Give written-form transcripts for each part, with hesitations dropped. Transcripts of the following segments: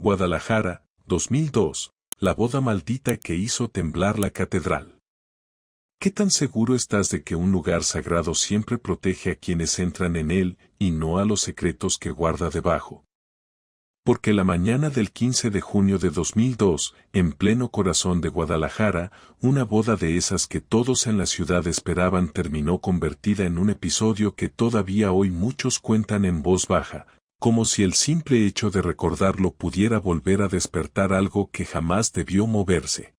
Guadalajara, 2002, la boda maldita que hizo temblar la catedral. ¿Qué tan seguro estás de que un lugar sagrado siempre protege a quienes entran en él y no a los secretos que guarda debajo? Porque la mañana del 15 de junio de 2002, en pleno corazón de Guadalajara, una boda de esas que todos en la ciudad esperaban terminó convertida en un episodio que todavía hoy muchos cuentan en voz baja, como si el simple hecho de recordarlo pudiera volver a despertar algo que jamás debió moverse.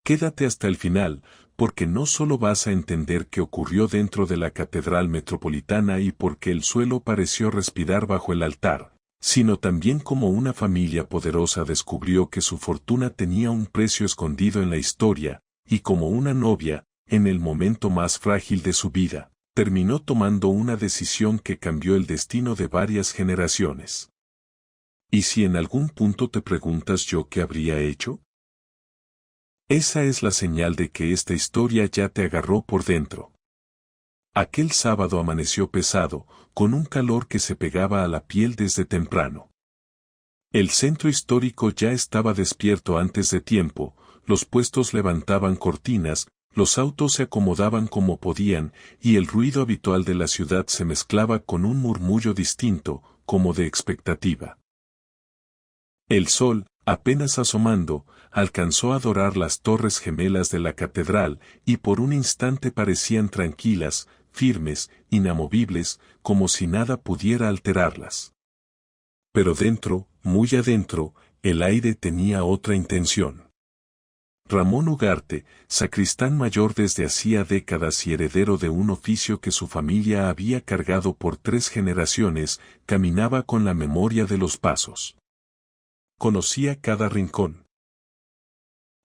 Quédate hasta el final, porque no solo vas a entender qué ocurrió dentro de la Catedral Metropolitana y por qué el suelo pareció respirar bajo el altar, sino también cómo una familia poderosa descubrió que su fortuna tenía un precio escondido en la historia, y cómo una novia, en el momento más frágil de su vida, terminó tomando una decisión que cambió el destino de varias generaciones. ¿Y si en algún punto te preguntas yo qué habría hecho? Esa es la señal de que esta historia ya te agarró por dentro. Aquel sábado amaneció pesado, con un calor que se pegaba a la piel desde temprano. El centro histórico ya estaba despierto antes de tiempo, los puestos levantaban cortinas, los autos se acomodaban como podían, y el ruido habitual de la ciudad se mezclaba con un murmullo distinto, como de expectativa. El sol, apenas asomando, alcanzó a dorar las torres gemelas de la catedral, y por un instante parecían tranquilas, firmes, inamovibles, como si nada pudiera alterarlas. Pero dentro, muy adentro, el aire tenía otra intención. Ramón Ugarte, sacristán mayor desde hacía décadas y heredero de un oficio que su familia había cargado por 3 generaciones, caminaba con la memoria de los pasos. Conocía cada rincón.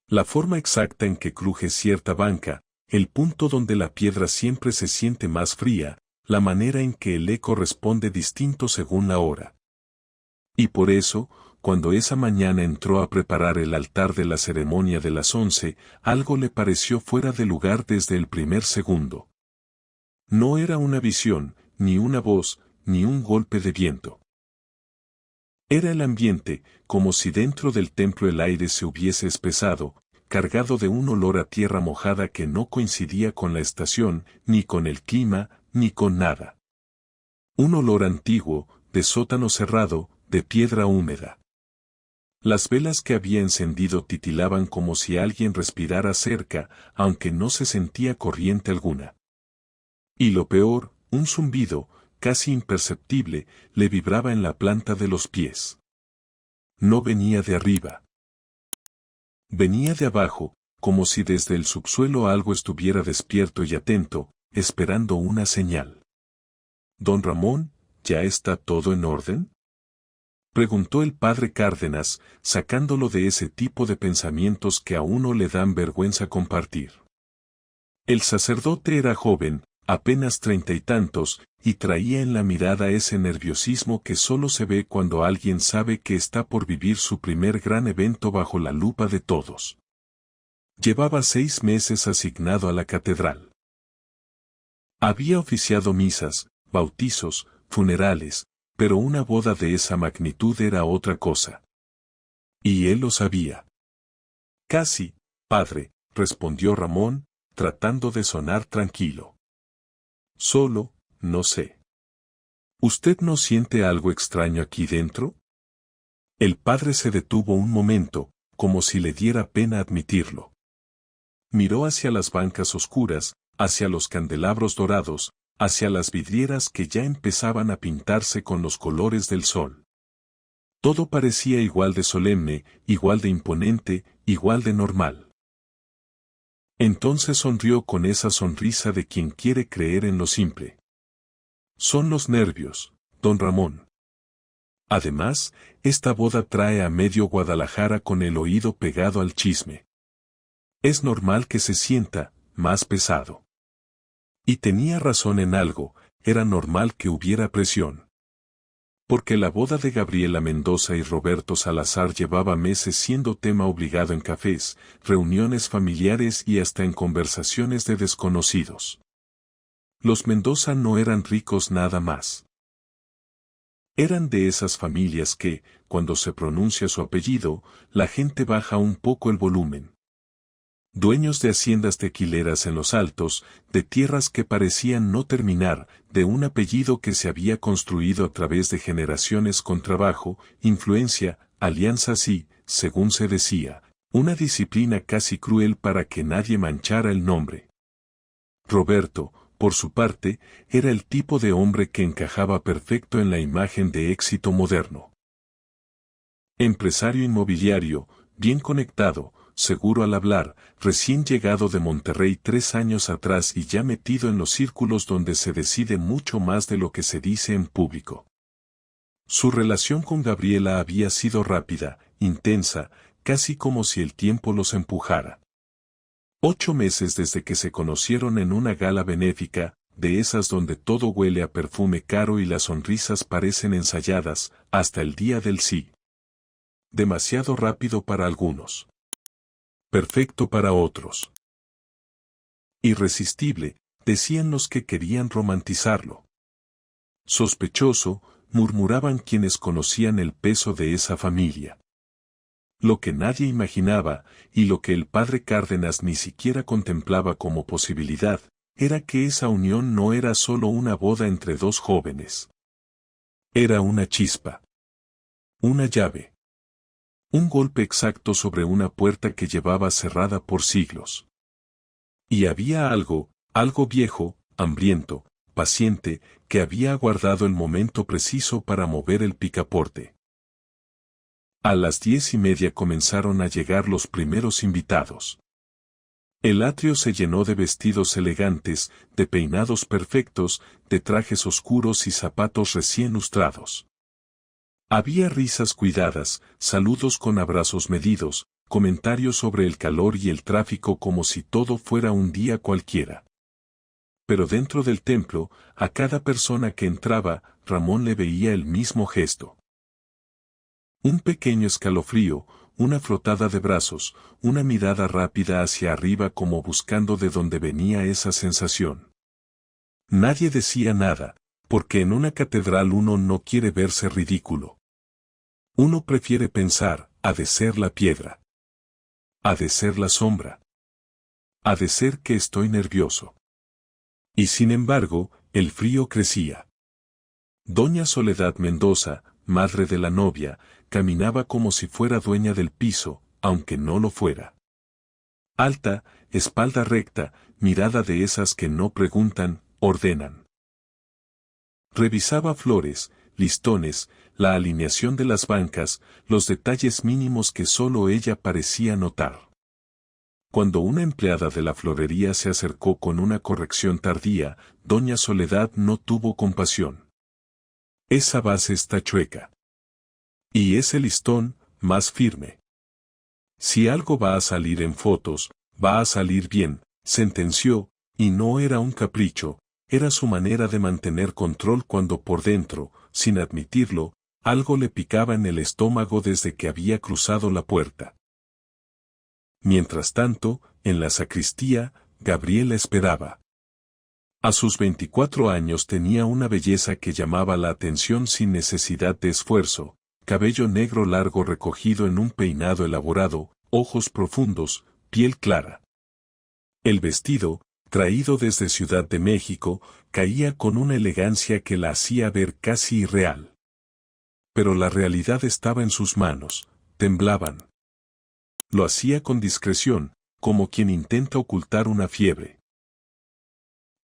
La forma exacta en que cruje cierta banca, el punto donde la piedra siempre se siente más fría, la manera en que el eco responde distinto según la hora. Y por eso, cuando esa mañana entró a preparar el altar de la ceremonia de las 11, algo le pareció fuera de lugar desde el primer segundo. No era una visión, ni una voz, ni un golpe de viento. Era el ambiente, como si dentro del templo el aire se hubiese espesado, cargado de un olor a tierra mojada que no coincidía con la estación, ni con el clima, ni con nada. Un olor antiguo, de sótano cerrado, de piedra húmeda. Las velas que había encendido titilaban como si alguien respirara cerca, aunque no se sentía corriente alguna. Y lo peor, un zumbido, casi imperceptible, le vibraba en la planta de los pies. No venía de arriba. Venía de abajo, como si desde el subsuelo algo estuviera despierto y atento, esperando una señal. «Don Ramón, ¿ya está todo en orden?», preguntó el padre Cárdenas, sacándolo de ese tipo de pensamientos que a uno le dan vergüenza compartir. El sacerdote era joven, apenas 30 y tantos, y traía en la mirada ese nerviosismo que solo se ve cuando alguien sabe que está por vivir su primer gran evento bajo la lupa de todos. Llevaba 6 meses asignado a la catedral. Había oficiado misas, bautizos, funerales, pero una boda de esa magnitud era otra cosa. Y él lo sabía. «Casi, padre», respondió Ramón, tratando de sonar tranquilo. «Solo, no sé. ¿Usted no siente algo extraño aquí dentro?». El padre se detuvo un momento, como si le diera pena admitirlo. Miró hacia las bancas oscuras, hacia los candelabros dorados, hacia las vidrieras que ya empezaban a pintarse con los colores del sol. Todo parecía igual de solemne, igual de imponente, igual de normal. Entonces sonrió con esa sonrisa de quien quiere creer en lo simple. «Son los nervios, don Ramón. Además, esta boda trae a medio Guadalajara con el oído pegado al chisme. Es normal que se sienta más pesado». Y tenía razón en algo, era normal que hubiera presión. Porque la boda de Gabriela Mendoza y Roberto Salazar llevaba meses siendo tema obligado en cafés, reuniones familiares y hasta en conversaciones de desconocidos. Los Mendoza no eran ricos nada más. Eran de esas familias que, cuando se pronuncia su apellido, la gente baja un poco el volumen. Dueños de haciendas tequileras en los altos, de tierras que parecían no terminar, de un apellido que se había construido a través de generaciones con trabajo, influencia, alianzas y, según se decía, una disciplina casi cruel para que nadie manchara el nombre. Roberto, por su parte, era el tipo de hombre que encajaba perfecto en la imagen de éxito moderno. Empresario inmobiliario, bien conectado, seguro al hablar, recién llegado de Monterrey 3 años atrás y ya metido en los círculos donde se decide mucho más de lo que se dice en público. Su relación con Gabriela había sido rápida, intensa, casi como si el tiempo los empujara. 8 meses desde que se conocieron en una gala benéfica, de esas donde todo huele a perfume caro y las sonrisas parecen ensayadas, hasta el día del sí. Demasiado rápido para algunos. Perfecto para otros. Irresistible, decían los que querían romantizarlo. Sospechoso, murmuraban quienes conocían el peso de esa familia. Lo que nadie imaginaba, y lo que el padre Cárdenas ni siquiera contemplaba como posibilidad, era que esa unión no era solo una boda entre dos jóvenes. Era una chispa. Una llave. Un golpe exacto sobre una puerta que llevaba cerrada por siglos. Y había algo viejo, hambriento, paciente, que había aguardado el momento preciso para mover el picaporte. A las 10:30 comenzaron a llegar los primeros invitados. El atrio se llenó de vestidos elegantes, de peinados perfectos, de trajes oscuros y zapatos recién lustrados. Había risas cuidadas, saludos con abrazos medidos, comentarios sobre el calor y el tráfico como si todo fuera un día cualquiera. Pero dentro del templo, a cada persona que entraba, Ramón le veía el mismo gesto. Un pequeño escalofrío, una frotada de brazos, una mirada rápida hacia arriba como buscando de dónde venía esa sensación. Nadie decía nada, porque en una catedral uno no quiere verse ridículo. Uno prefiere pensar, ha de ser la piedra. Ha de ser la sombra. Ha de ser que estoy nervioso. Y sin embargo, el frío crecía. Doña Soledad Mendoza, madre de la novia, caminaba como si fuera dueña del piso, aunque no lo fuera. Alta, espalda recta, mirada de esas que no preguntan, ordenan. Revisaba flores, listones, la alineación de las bancas, los detalles mínimos que solo ella parecía notar. Cuando una empleada de la florería se acercó con una corrección tardía, doña Soledad no tuvo compasión. Esa base está chueca. Y ese listón, más firme. Si algo va a salir en fotos, va a salir bien, sentenció, y no era un capricho, era su manera de mantener control cuando por dentro, sin admitirlo, algo le picaba en el estómago desde que había cruzado la puerta. Mientras tanto, en la sacristía, Gabriela esperaba. A sus 24 años tenía una belleza que llamaba la atención sin necesidad de esfuerzo, cabello negro largo recogido en un peinado elaborado, ojos profundos, piel clara. El vestido, traído desde Ciudad de México, caía con una elegancia que la hacía ver casi irreal. Pero la realidad estaba en sus manos, temblaban. Lo hacía con discreción, como quien intenta ocultar una fiebre.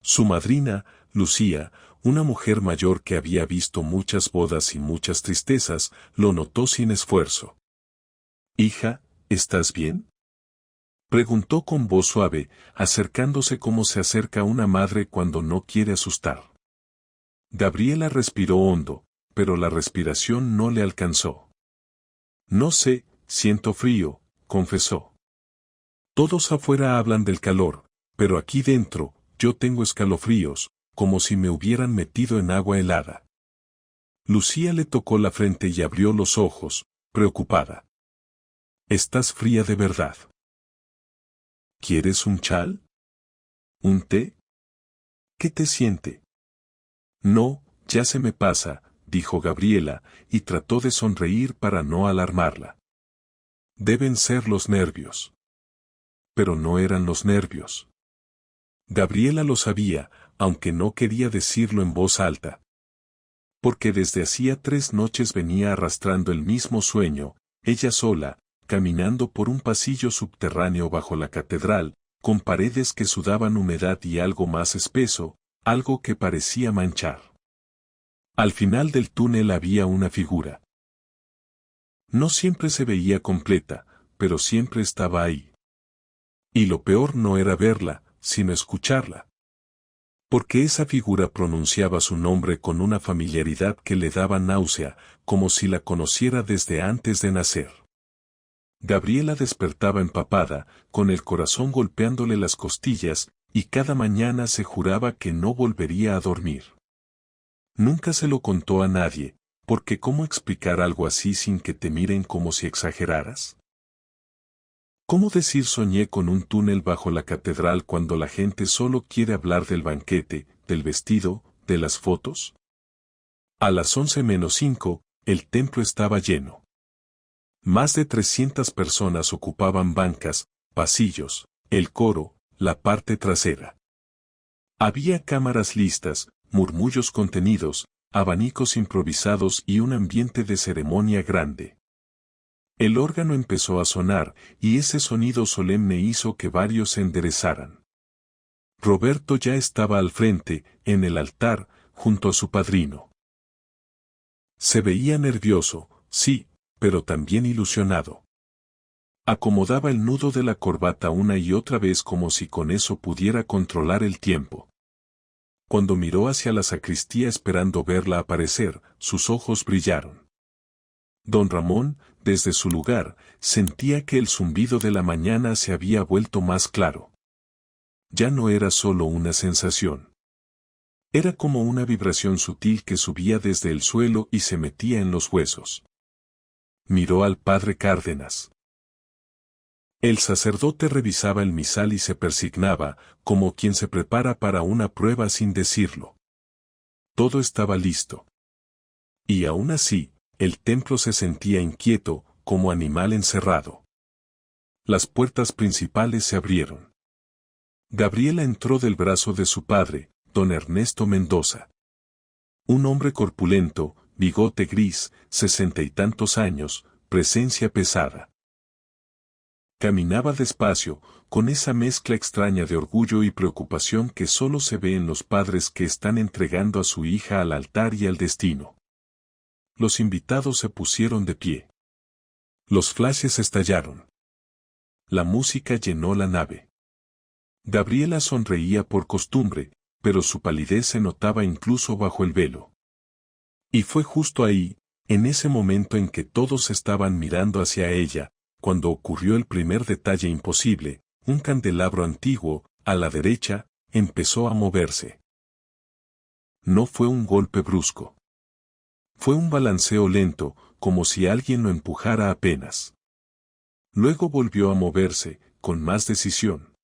Su madrina, Lucía, una mujer mayor que había visto muchas bodas y muchas tristezas, lo notó sin esfuerzo. «Hija, ¿estás bien?», preguntó con voz suave, acercándose como se acerca una madre cuando no quiere asustar. Gabriela respiró hondo, pero la respiración no le alcanzó. «No sé, siento frío», confesó. «Todos afuera hablan del calor, pero aquí dentro, yo tengo escalofríos, como si me hubieran metido en agua helada». Lucía le tocó la frente y abrió los ojos, preocupada. «Estás fría de verdad. ¿Quieres un chal? ¿Un té? ¿Qué te siente?» «No, ya se me pasa», dijo Gabriela, y trató de sonreír para no alarmarla. Deben ser los nervios. Pero no eran los nervios. Gabriela lo sabía, aunque no quería decirlo en voz alta. Porque desde hacía 3 noches venía arrastrando el mismo sueño, ella sola, caminando por un pasillo subterráneo bajo la catedral, con paredes que sudaban humedad y algo más espeso, algo que parecía manchar. Al final del túnel había una figura. No siempre se veía completa, pero siempre estaba ahí. Y lo peor no era verla, sino escucharla. Porque esa figura pronunciaba su nombre con una familiaridad que le daba náusea, como si la conociera desde antes de nacer. Gabriela despertaba empapada, con el corazón golpeándole las costillas, y cada mañana se juraba que no volvería a dormir. Nunca se lo contó a nadie, porque ¿cómo explicar algo así sin que te miren como si exageraras? ¿Cómo decir soñé con un túnel bajo la catedral cuando la gente solo quiere hablar del banquete, del vestido, de las fotos? A las 11:05, el templo estaba lleno. Más de 300 personas ocupaban bancas, pasillos, el coro, la parte trasera. Había cámaras listas, murmullos contenidos, abanicos improvisados y un ambiente de ceremonia grande. El órgano empezó a sonar, y ese sonido solemne hizo que varios se enderezaran. Roberto ya estaba al frente, en el altar, junto a su padrino. Se veía nervioso, sí, pero también ilusionado. Acomodaba el nudo de la corbata una y otra vez como si con eso pudiera controlar el tiempo. Cuando miró hacia la sacristía esperando verla aparecer, sus ojos brillaron. Don Ramón, desde su lugar, sentía que el zumbido de la mañana se había vuelto más claro. Ya no era solo una sensación. Era como una vibración sutil que subía desde el suelo y se metía en los huesos. Miró al padre Cárdenas. El sacerdote revisaba el misal y se persignaba, como quien se prepara para una prueba sin decirlo. Todo estaba listo. Y aún así, el templo se sentía inquieto, como animal encerrado. Las puertas principales se abrieron. Gabriela entró del brazo de su padre, don Ernesto Mendoza. Un hombre corpulento, bigote gris, 60 y tantos años, presencia pesada. Caminaba despacio, con esa mezcla extraña de orgullo y preocupación que solo se ve en los padres que están entregando a su hija al altar y al destino. Los invitados se pusieron de pie. Los flashes estallaron. La música llenó la nave. Gabriela sonreía por costumbre, pero su palidez se notaba incluso bajo el velo. Y fue justo ahí, en ese momento en que todos estaban mirando hacia ella, cuando ocurrió el primer detalle imposible: un candelabro antiguo, a la derecha, empezó a moverse. No fue un golpe brusco. Fue un balanceo lento, como si alguien lo empujara apenas. Luego volvió a moverse, con más decisión.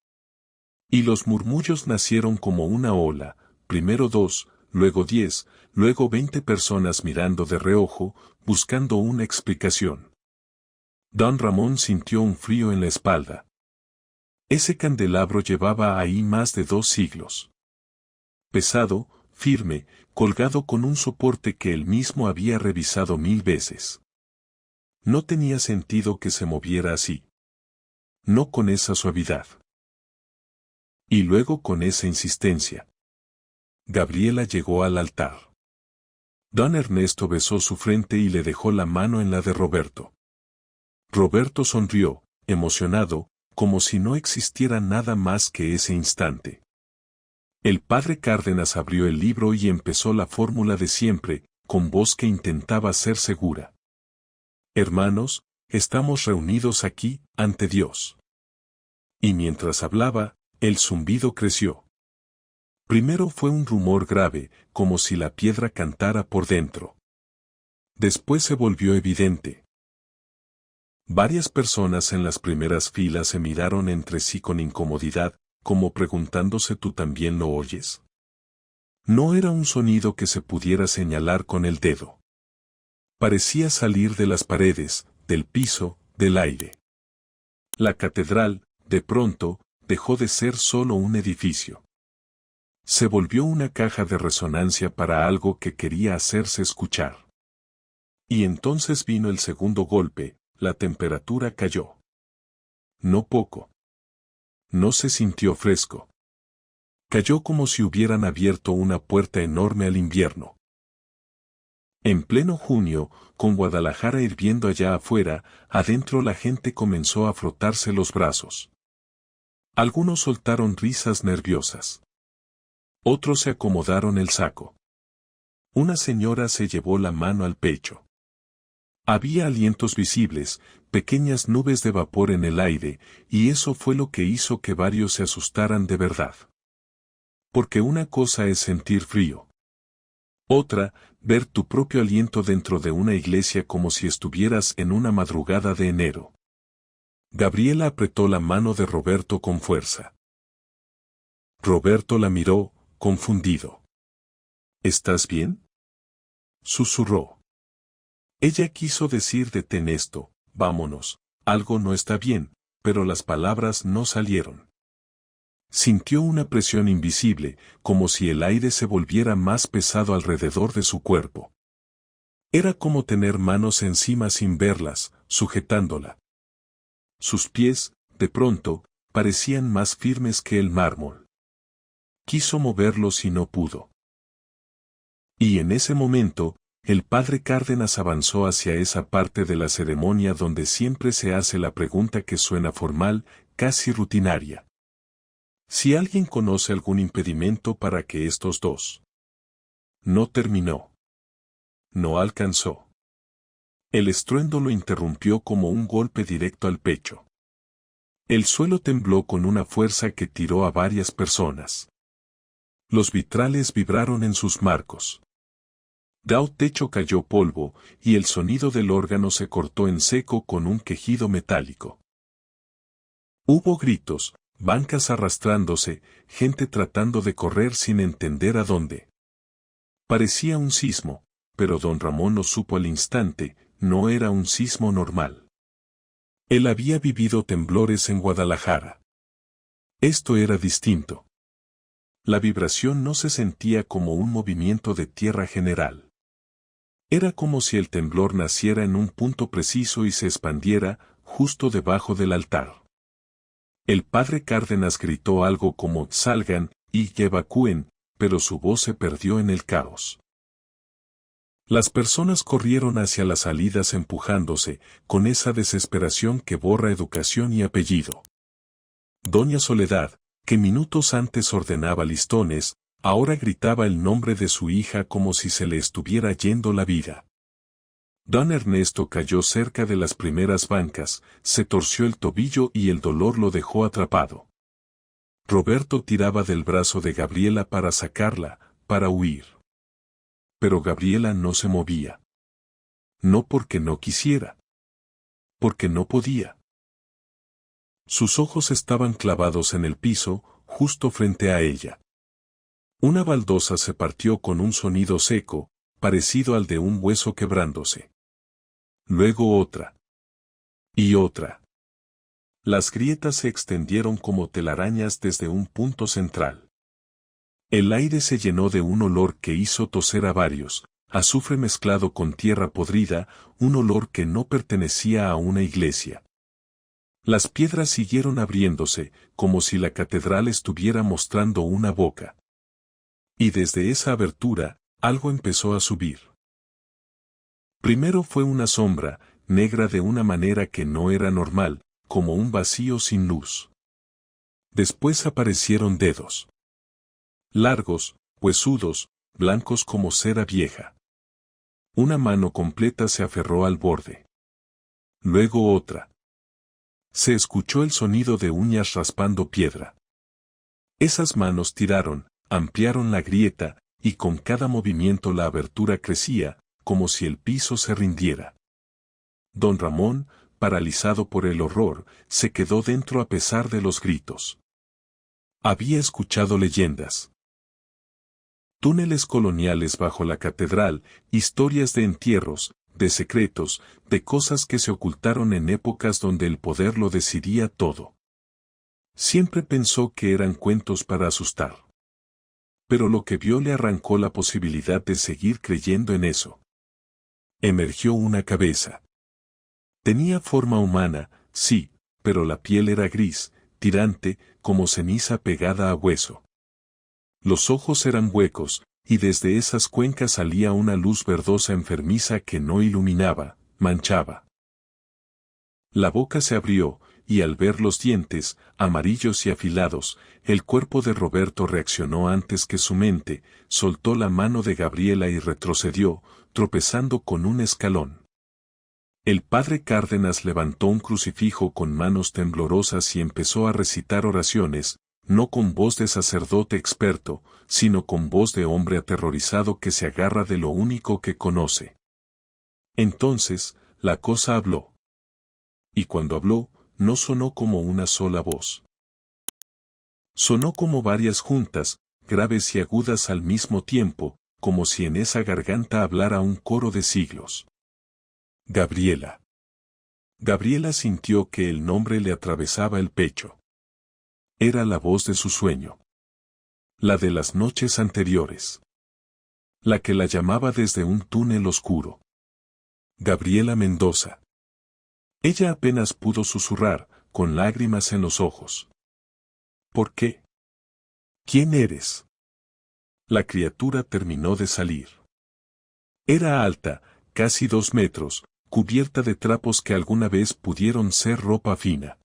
Y los murmullos nacieron como una ola, primero 2, luego 10, luego 20 personas mirando de reojo, buscando una explicación. Don Ramón sintió un frío en la espalda. Ese candelabro llevaba ahí más de 2 siglos. Pesado, firme, colgado con un soporte que él mismo había revisado 1000 veces. No tenía sentido que se moviera así. No con esa suavidad. Y luego con esa insistencia. Gabriela llegó al altar. Don Ernesto besó su frente y le dejó la mano en la de Roberto. Roberto sonrió, emocionado, como si no existiera nada más que ese instante. El padre Cárdenas abrió el libro y empezó la fórmula de siempre, con voz que intentaba ser segura. Hermanos, estamos reunidos aquí, ante Dios. Y mientras hablaba, el zumbido creció. Primero fue un rumor grave, como si la piedra cantara por dentro. Después se volvió evidente. Varias personas en las primeras filas se miraron entre sí con incomodidad, como preguntándose: ¿tú también lo oyes? No era un sonido que se pudiera señalar con el dedo. Parecía salir de las paredes, del piso, del aire. La catedral, de pronto, dejó de ser solo un edificio. Se volvió una caja de resonancia para algo que quería hacerse escuchar. Y entonces vino el segundo golpe, la temperatura cayó. No poco. No se sintió fresco. Cayó como si hubieran abierto una puerta enorme al invierno. En pleno junio, con Guadalajara hirviendo allá afuera, adentro la gente comenzó a frotarse los brazos. Algunos soltaron risas nerviosas. Otros se acomodaron el saco. Una señora se llevó la mano al pecho. Había alientos visibles, pequeñas nubes de vapor en el aire, y eso fue lo que hizo que varios se asustaran de verdad. Porque una cosa es sentir frío. Otra, ver tu propio aliento dentro de una iglesia como si estuvieras en una madrugada de enero. Gabriela apretó la mano de Roberto con fuerza. Roberto la miró, confundido. ¿Estás bien?, susurró. Ella quiso decir detén esto, vámonos, algo no está bien, pero las palabras no salieron. Sintió una presión invisible, como si el aire se volviera más pesado alrededor de su cuerpo. Era como tener manos encima sin verlas, sujetándola. Sus pies, de pronto, parecían más firmes que el mármol. Quiso moverlos y no pudo. Y en ese momento, el padre Cárdenas avanzó hacia esa parte de la ceremonia donde siempre se hace la pregunta que suena formal, casi rutinaria. Si alguien conoce algún impedimento para que estos dos. No terminó. No alcanzó. El estruendo lo interrumpió como un golpe directo al pecho. El suelo tembló con una fuerza que tiró a varias personas. Los vitrales vibraron en sus marcos. Del techo cayó polvo, y el sonido del órgano se cortó en seco con un quejido metálico. Hubo gritos, bancas arrastrándose, gente tratando de correr sin entender a dónde. Parecía un sismo, pero don Ramón lo supo al instante, no era un sismo normal. Él había vivido temblores en Guadalajara. Esto era distinto. La vibración no se sentía como un movimiento de tierra general. Era como si el temblor naciera en un punto preciso y se expandiera, justo debajo del altar. El padre Cárdenas gritó algo como «salgan» y «evacúen», pero su voz se perdió en el caos. Las personas corrieron hacia las salidas empujándose, con esa desesperación que borra educación y apellido. Doña Soledad, que minutos antes ordenaba listones, ahora gritaba el nombre de su hija como si se le estuviera yendo la vida. Don Ernesto cayó cerca de las primeras bancas, se torció el tobillo y el dolor lo dejó atrapado. Roberto tiraba del brazo de Gabriela para sacarla, para huir. Pero Gabriela no se movía. No porque no quisiera. Porque no podía. Sus ojos estaban clavados en el piso, justo frente a ella. Una baldosa se partió con un sonido seco, parecido al de un hueso quebrándose. Luego otra. Y otra. Las grietas se extendieron como telarañas desde un punto central. El aire se llenó de un olor que hizo toser a varios, azufre mezclado con tierra podrida, un olor que no pertenecía a una iglesia. Las piedras siguieron abriéndose, como si la catedral estuviera mostrando una boca. Y desde esa abertura, algo empezó a subir. Primero fue una sombra, negra de una manera que no era normal, como un vacío sin luz. Después aparecieron dedos. Largos, huesudos, blancos como cera vieja. Una mano completa se aferró al borde. Luego otra. Se escuchó el sonido de uñas raspando piedra. Esas manos tiraron, ampliaron la grieta, y con cada movimiento la abertura crecía, como si el piso se rindiera. Don Ramón, paralizado por el horror, se quedó dentro a pesar de los gritos. Había escuchado leyendas. túneles coloniales bajo la catedral, historias de entierros, de secretos, de cosas que se ocultaron en épocas donde el poder lo decidía todo. Siempre pensó que eran cuentos para asustar. Pero lo que vio le arrancó la posibilidad de seguir creyendo en eso. Emergió una cabeza. Tenía forma humana, sí, pero la piel era gris, tirante, como ceniza pegada a hueso. Los ojos eran huecos, y desde esas cuencas salía una luz verdosa enfermiza que no iluminaba, manchaba. La boca se abrió, y al ver los dientes, amarillos y afilados, el cuerpo de Roberto reaccionó antes que su mente, soltó la mano de Gabriela y retrocedió, tropezando con un escalón. El padre Cárdenas levantó un crucifijo con manos temblorosas y empezó a recitar oraciones, no con voz de sacerdote experto, sino con voz de hombre aterrorizado que se agarra de lo único que conoce. Entonces, la cosa habló. Y cuando habló, no sonó como una sola voz. Sonó como varias juntas, graves y agudas al mismo tiempo, como si en esa garganta hablara un coro de siglos. Gabriela. Gabriela sintió que el nombre le atravesaba el pecho. Era la voz de su sueño. La de las noches anteriores. La que la llamaba desde un túnel oscuro. Gabriela Mendoza. Ella apenas pudo susurrar, con lágrimas en los ojos. ¿Por qué? ¿Quién eres? La criatura terminó de salir. Era alta, casi 2 metros, cubierta de trapos que alguna vez pudieron ser ropa fina.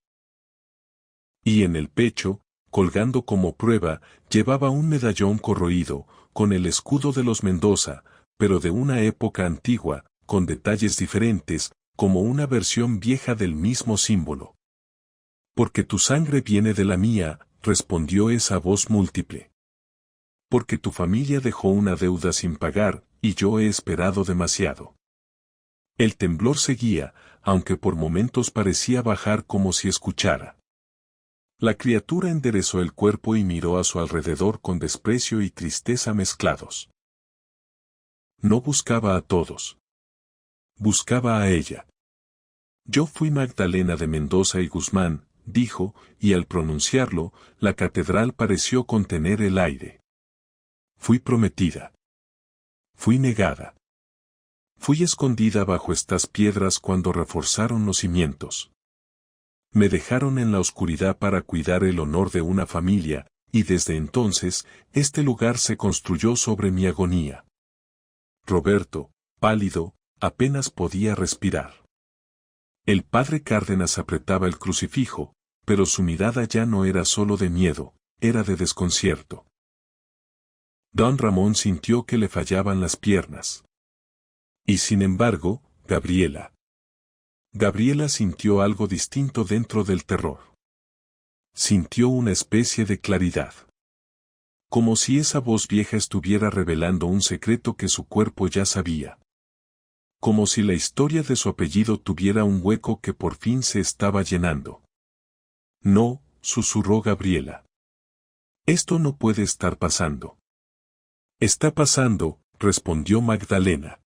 Y en el pecho, colgando como prueba, llevaba un medallón corroído, con el escudo de los Mendoza, pero de una época antigua, con detalles diferentes, como una versión vieja del mismo símbolo. Porque tu sangre viene de la mía, respondió esa voz múltiple. Porque tu familia dejó una deuda sin pagar, y yo he esperado demasiado. El temblor seguía, aunque por momentos parecía bajar como si escuchara. La criatura enderezó el cuerpo y miró a su alrededor con desprecio y tristeza mezclados. No buscaba a todos. Buscaba a ella. Yo fui Magdalena de Mendoza y Guzmán, dijo, y al pronunciarlo, la catedral pareció contener el aire. Fui prometida. Fui negada. Fui escondida bajo estas piedras cuando reforzaron los cimientos. Me dejaron en la oscuridad para cuidar el honor de una familia, y desde entonces, este lugar se construyó sobre mi agonía. Roberto, pálido, apenas podía respirar. El padre Cárdenas apretaba el crucifijo, pero su mirada ya no era solo de miedo, era de desconcierto. Don Ramón sintió que le fallaban las piernas. Y sin embargo, Gabriela. Gabriela sintió algo distinto dentro del terror. Sintió una especie de claridad. Como si esa voz vieja estuviera revelando un secreto que su cuerpo ya sabía. Como si la historia de su apellido tuviera un hueco que por fin se estaba llenando. No, susurró Gabriela. Esto no puede estar pasando. Está pasando, respondió Magdalena.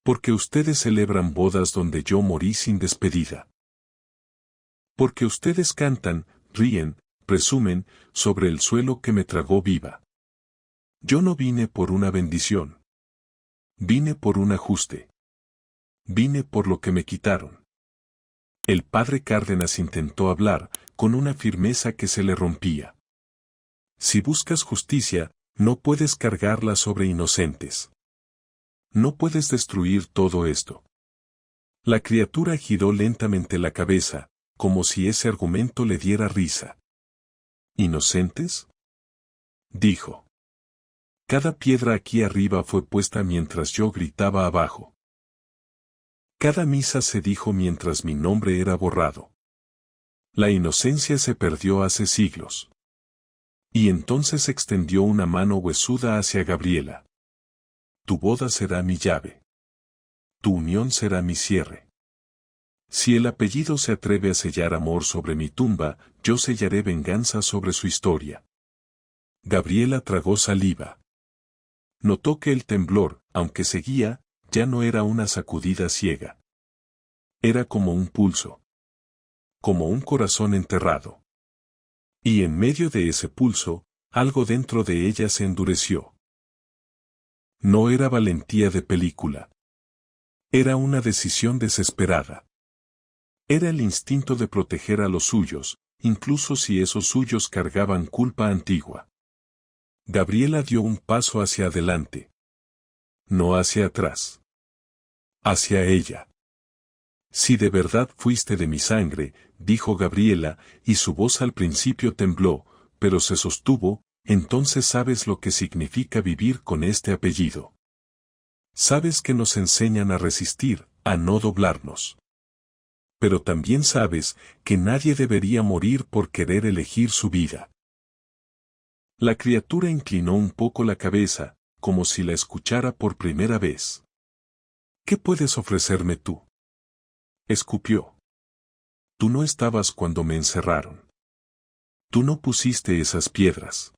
Porque ustedes celebran bodas donde yo morí sin despedida. Porque ustedes cantan, ríen, presumen, sobre el suelo que me tragó viva. Yo no vine por una bendición. Vine por un ajuste. Vine por lo que me quitaron. El padre Cárdenas intentó hablar, con una firmeza que se le rompía. Si buscas justicia, no puedes cargarla sobre inocentes. No puedes destruir todo esto. La criatura giró lentamente la cabeza, como si ese argumento le diera risa. ¿Inocentes? Dijo. Cada piedra aquí arriba fue puesta mientras yo gritaba abajo. Cada misa se dijo mientras mi nombre era borrado. La inocencia se perdió hace siglos. Y entonces extendió una mano huesuda hacia Gabriela. Tu boda será mi llave. Tu unión será mi cierre. Si el apellido se atreve a sellar amor sobre mi tumba, yo sellaré venganza sobre su historia. Gabriela tragó saliva. Notó que el temblor, aunque seguía, ya no era una sacudida ciega. Era como un pulso. Como un corazón enterrado. Y en medio de ese pulso, algo dentro de ella se endureció. No era valentía de película. Era una decisión desesperada. Era el instinto de proteger a los suyos, incluso si esos suyos cargaban culpa antigua. Gabriela dio un paso hacia adelante. No hacia atrás. Hacia ella. Si de verdad fuiste de mi sangre, dijo Gabriela, y su voz al principio tembló, pero se sostuvo, entonces sabes lo que significa vivir con este apellido. Sabes que nos enseñan a resistir, a no doblarnos. Pero también sabes que nadie debería morir por querer elegir su vida. La criatura inclinó un poco la cabeza, como si la escuchara por primera vez. ¿Qué puedes ofrecerme tú? Escupió. Tú no estabas cuando me encerraron. Tú no pusiste esas piedras.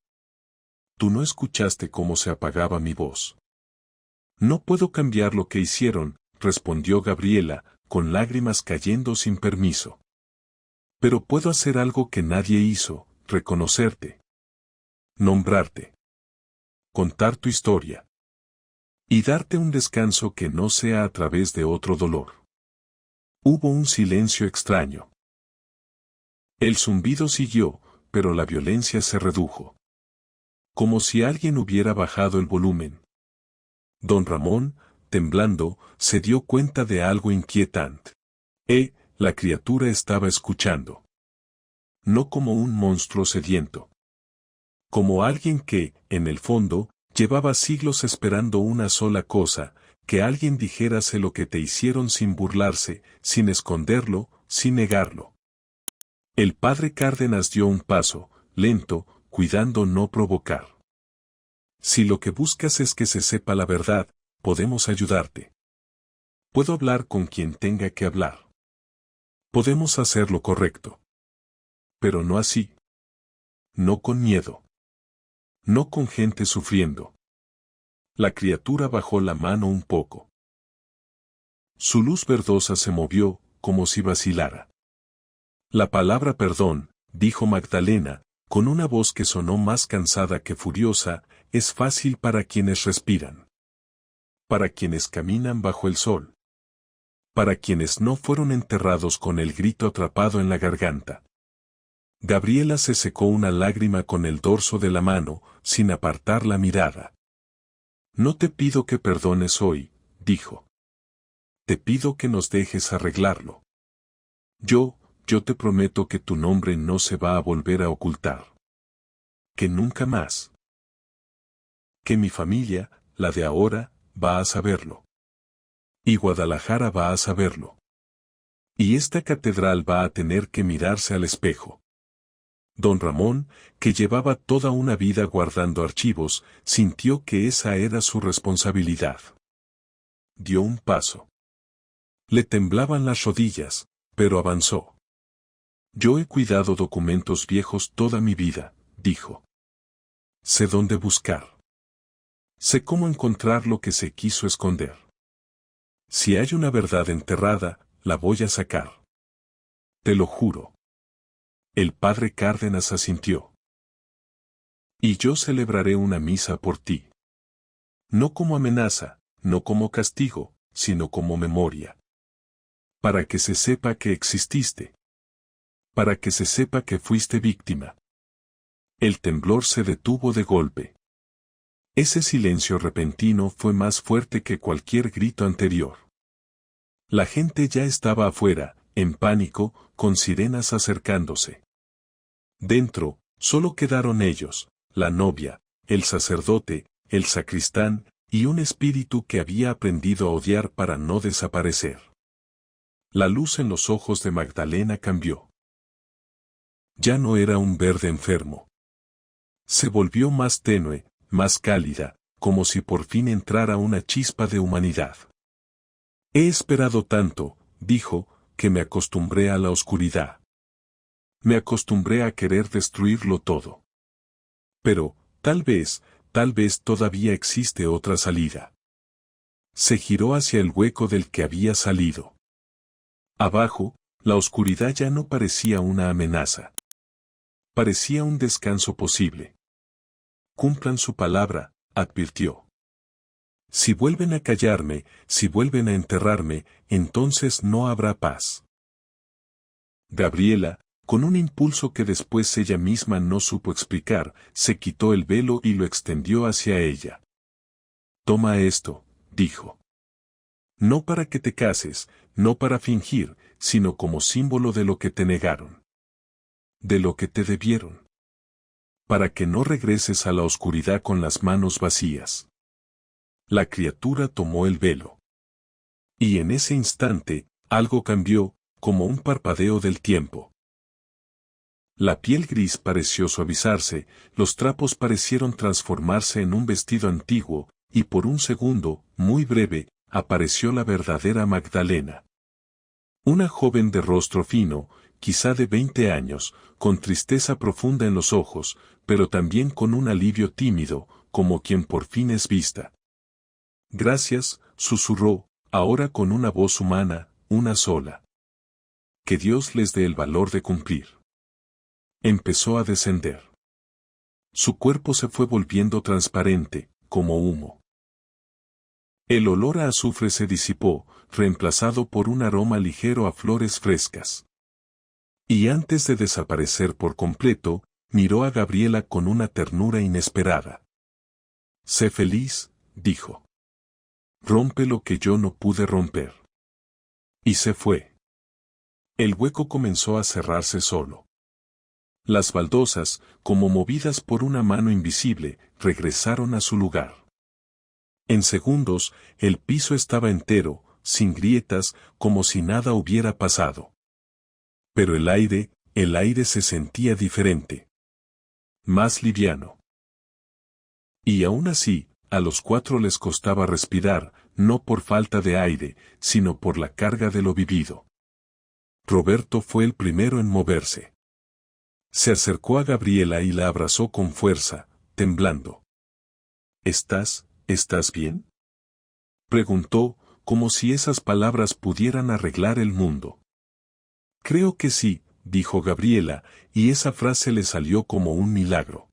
Tú no escuchaste cómo se apagaba mi voz. No puedo cambiar lo que hicieron, respondió Gabriela, con lágrimas cayendo sin permiso. Pero puedo hacer algo que nadie hizo, reconocerte. Nombrarte. Contar tu historia. Y darte un descanso que no sea a través de otro dolor. Hubo un silencio extraño. El zumbido siguió, pero la violencia se redujo. Como si alguien hubiera bajado el volumen. Don Ramón, temblando, se dio cuenta de algo inquietante. La criatura estaba escuchando. No como un monstruo sediento. Como alguien que, en el fondo, llevaba siglos esperando una sola cosa, que alguien dijérase lo que te hicieron sin burlarse, sin esconderlo, sin negarlo. El padre Cárdenas dio un paso, lento, cuidando no provocar. Si lo que buscas es que se sepa la verdad, podemos ayudarte. Puedo hablar con quien tenga que hablar. Podemos hacer lo correcto. Pero no así. No con miedo. No con gente sufriendo. La criatura bajó la mano un poco. Su luz verdosa se movió, como si vacilara. La palabra perdón, dijo Magdalena, con una voz que sonó más cansada que furiosa, es fácil para quienes respiran. Para quienes caminan bajo el sol. Para quienes no fueron enterrados con el grito atrapado en la garganta. Gabriela se secó una lágrima con el dorso de la mano, sin apartar la mirada. No te pido que perdones hoy, dijo. Te pido que nos dejes arreglarlo. Yo te prometo que tu nombre no se va a volver a ocultar. Que nunca más. Que mi familia, la de ahora, va a saberlo. Y Guadalajara va a saberlo. Y esta catedral va a tener que mirarse al espejo. Don Ramón, que llevaba toda una vida guardando archivos, sintió que esa era su responsabilidad. Dio un paso. Le temblaban las rodillas, pero avanzó. Yo he cuidado documentos viejos toda mi vida, dijo. Sé dónde buscar. Sé cómo encontrar lo que se quiso esconder. Si hay una verdad enterrada, la voy a sacar. Te lo juro. El padre Cárdenas asintió. Y yo celebraré una misa por ti. No como amenaza, no como castigo, sino como memoria. Para que se sepa que exististe. Para que se sepa que fuiste víctima. El temblor se detuvo de golpe. Ese silencio repentino fue más fuerte que cualquier grito anterior. La gente ya estaba afuera, en pánico, con sirenas acercándose. Dentro, solo quedaron ellos, la novia, el sacerdote, el sacristán, y un espíritu que había aprendido a odiar para no desaparecer. La luz en los ojos de Magdalena cambió. Ya no era un verde enfermo. Se volvió más tenue, más cálida, como si por fin entrara una chispa de humanidad. He esperado tanto, dijo, que me acostumbré a la oscuridad. Me acostumbré a querer destruirlo todo. Pero, tal vez, tal vez todavía existe otra salida. Se giró hacia el hueco del que había salido. Abajo, la oscuridad ya no parecía una amenaza. Parecía un descanso posible. Cumplan su palabra, advirtió. Si vuelven a callarme, si vuelven a enterrarme, entonces no habrá paz. Gabriela, con un impulso que después ella misma no supo explicar, se quitó el velo y lo extendió hacia ella. Toma esto, dijo. No para que te cases, no para fingir, sino como símbolo de lo que te negaron. De lo que te debieron. Para que no regreses a la oscuridad con las manos vacías. La criatura tomó el velo. Y en ese instante, algo cambió, como un parpadeo del tiempo. La piel gris pareció suavizarse, los trapos parecieron transformarse en un vestido antiguo, y por un segundo, muy breve, apareció la verdadera Magdalena. Una joven de rostro fino, quizá de 20 años, con tristeza profunda en los ojos, pero también con un alivio tímido, como quien por fin es vista. Gracias, susurró, ahora con una voz humana, una sola. Que Dios les dé el valor de cumplir. Empezó a descender. Su cuerpo se fue volviendo transparente, como humo. El olor a azufre se disipó, reemplazado por un aroma ligero a flores frescas. Y antes de desaparecer por completo, miró a Gabriela con una ternura inesperada. Sé feliz, dijo. Rompe lo que yo no pude romper. Y se fue. El hueco comenzó a cerrarse solo. Las baldosas, como movidas por una mano invisible, regresaron a su lugar. En segundos, el piso estaba entero, sin grietas, como si nada hubiera pasado. Pero el aire se sentía diferente. Más liviano. Y aún así, a los 4 les costaba respirar, no por falta de aire, sino por la carga de lo vivido. Roberto fue el primero en moverse. Se acercó a Gabriela y la abrazó con fuerza, temblando. ¿Estás bien? Preguntó, como si esas palabras pudieran arreglar el mundo. Creo que sí, dijo Gabriela, y esa frase le salió como un milagro.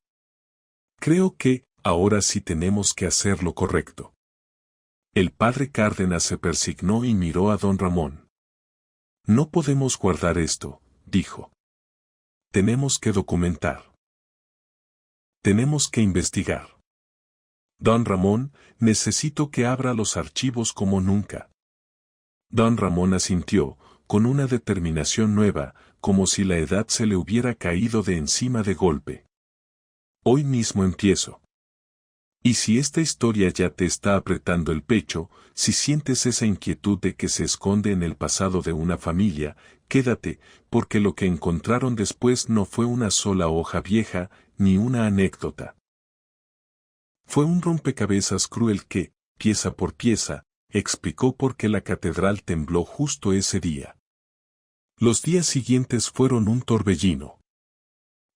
Creo que, ahora sí tenemos que hacer lo correcto. El padre Cárdenas se persignó y miró a don Ramón. No podemos guardar esto, dijo. Tenemos que documentar. Tenemos que investigar. Don Ramón, necesito que abra los archivos como nunca. Don Ramón asintió, con una determinación nueva, como si la edad se le hubiera caído de encima de golpe. Hoy mismo empiezo. Y si esta historia ya te está apretando el pecho, si sientes esa inquietud de que se esconde en el pasado de una familia, quédate, porque lo que encontraron después no fue una sola hoja vieja, ni una anécdota. Fue un rompecabezas cruel que, pieza por pieza, explicó por qué la catedral tembló justo ese día. Los días siguientes fueron un torbellino.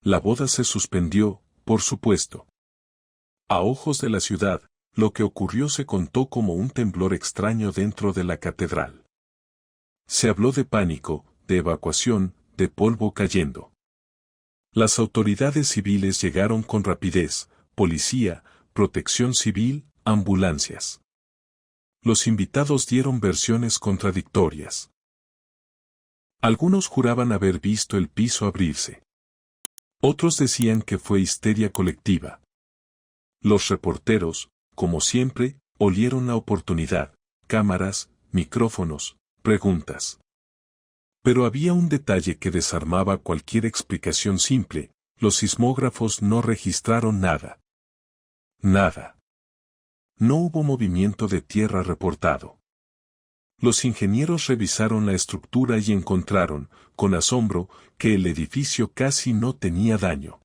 La boda se suspendió, por supuesto. A ojos de la ciudad, lo que ocurrió se contó como un temblor extraño dentro de la catedral. Se habló de pánico, de evacuación, de polvo cayendo. Las autoridades civiles llegaron con rapidez, policía, protección civil, ambulancias. Los invitados dieron versiones contradictorias. Algunos juraban haber visto el piso abrirse. Otros decían que fue histeria colectiva. Los reporteros, como siempre, olieron la oportunidad, cámaras, micrófonos, preguntas. Pero había un detalle que desarmaba cualquier explicación simple: los sismógrafos no registraron nada. Nada. No hubo movimiento de tierra reportado. Los ingenieros revisaron la estructura y encontraron, con asombro, que el edificio casi no tenía daño.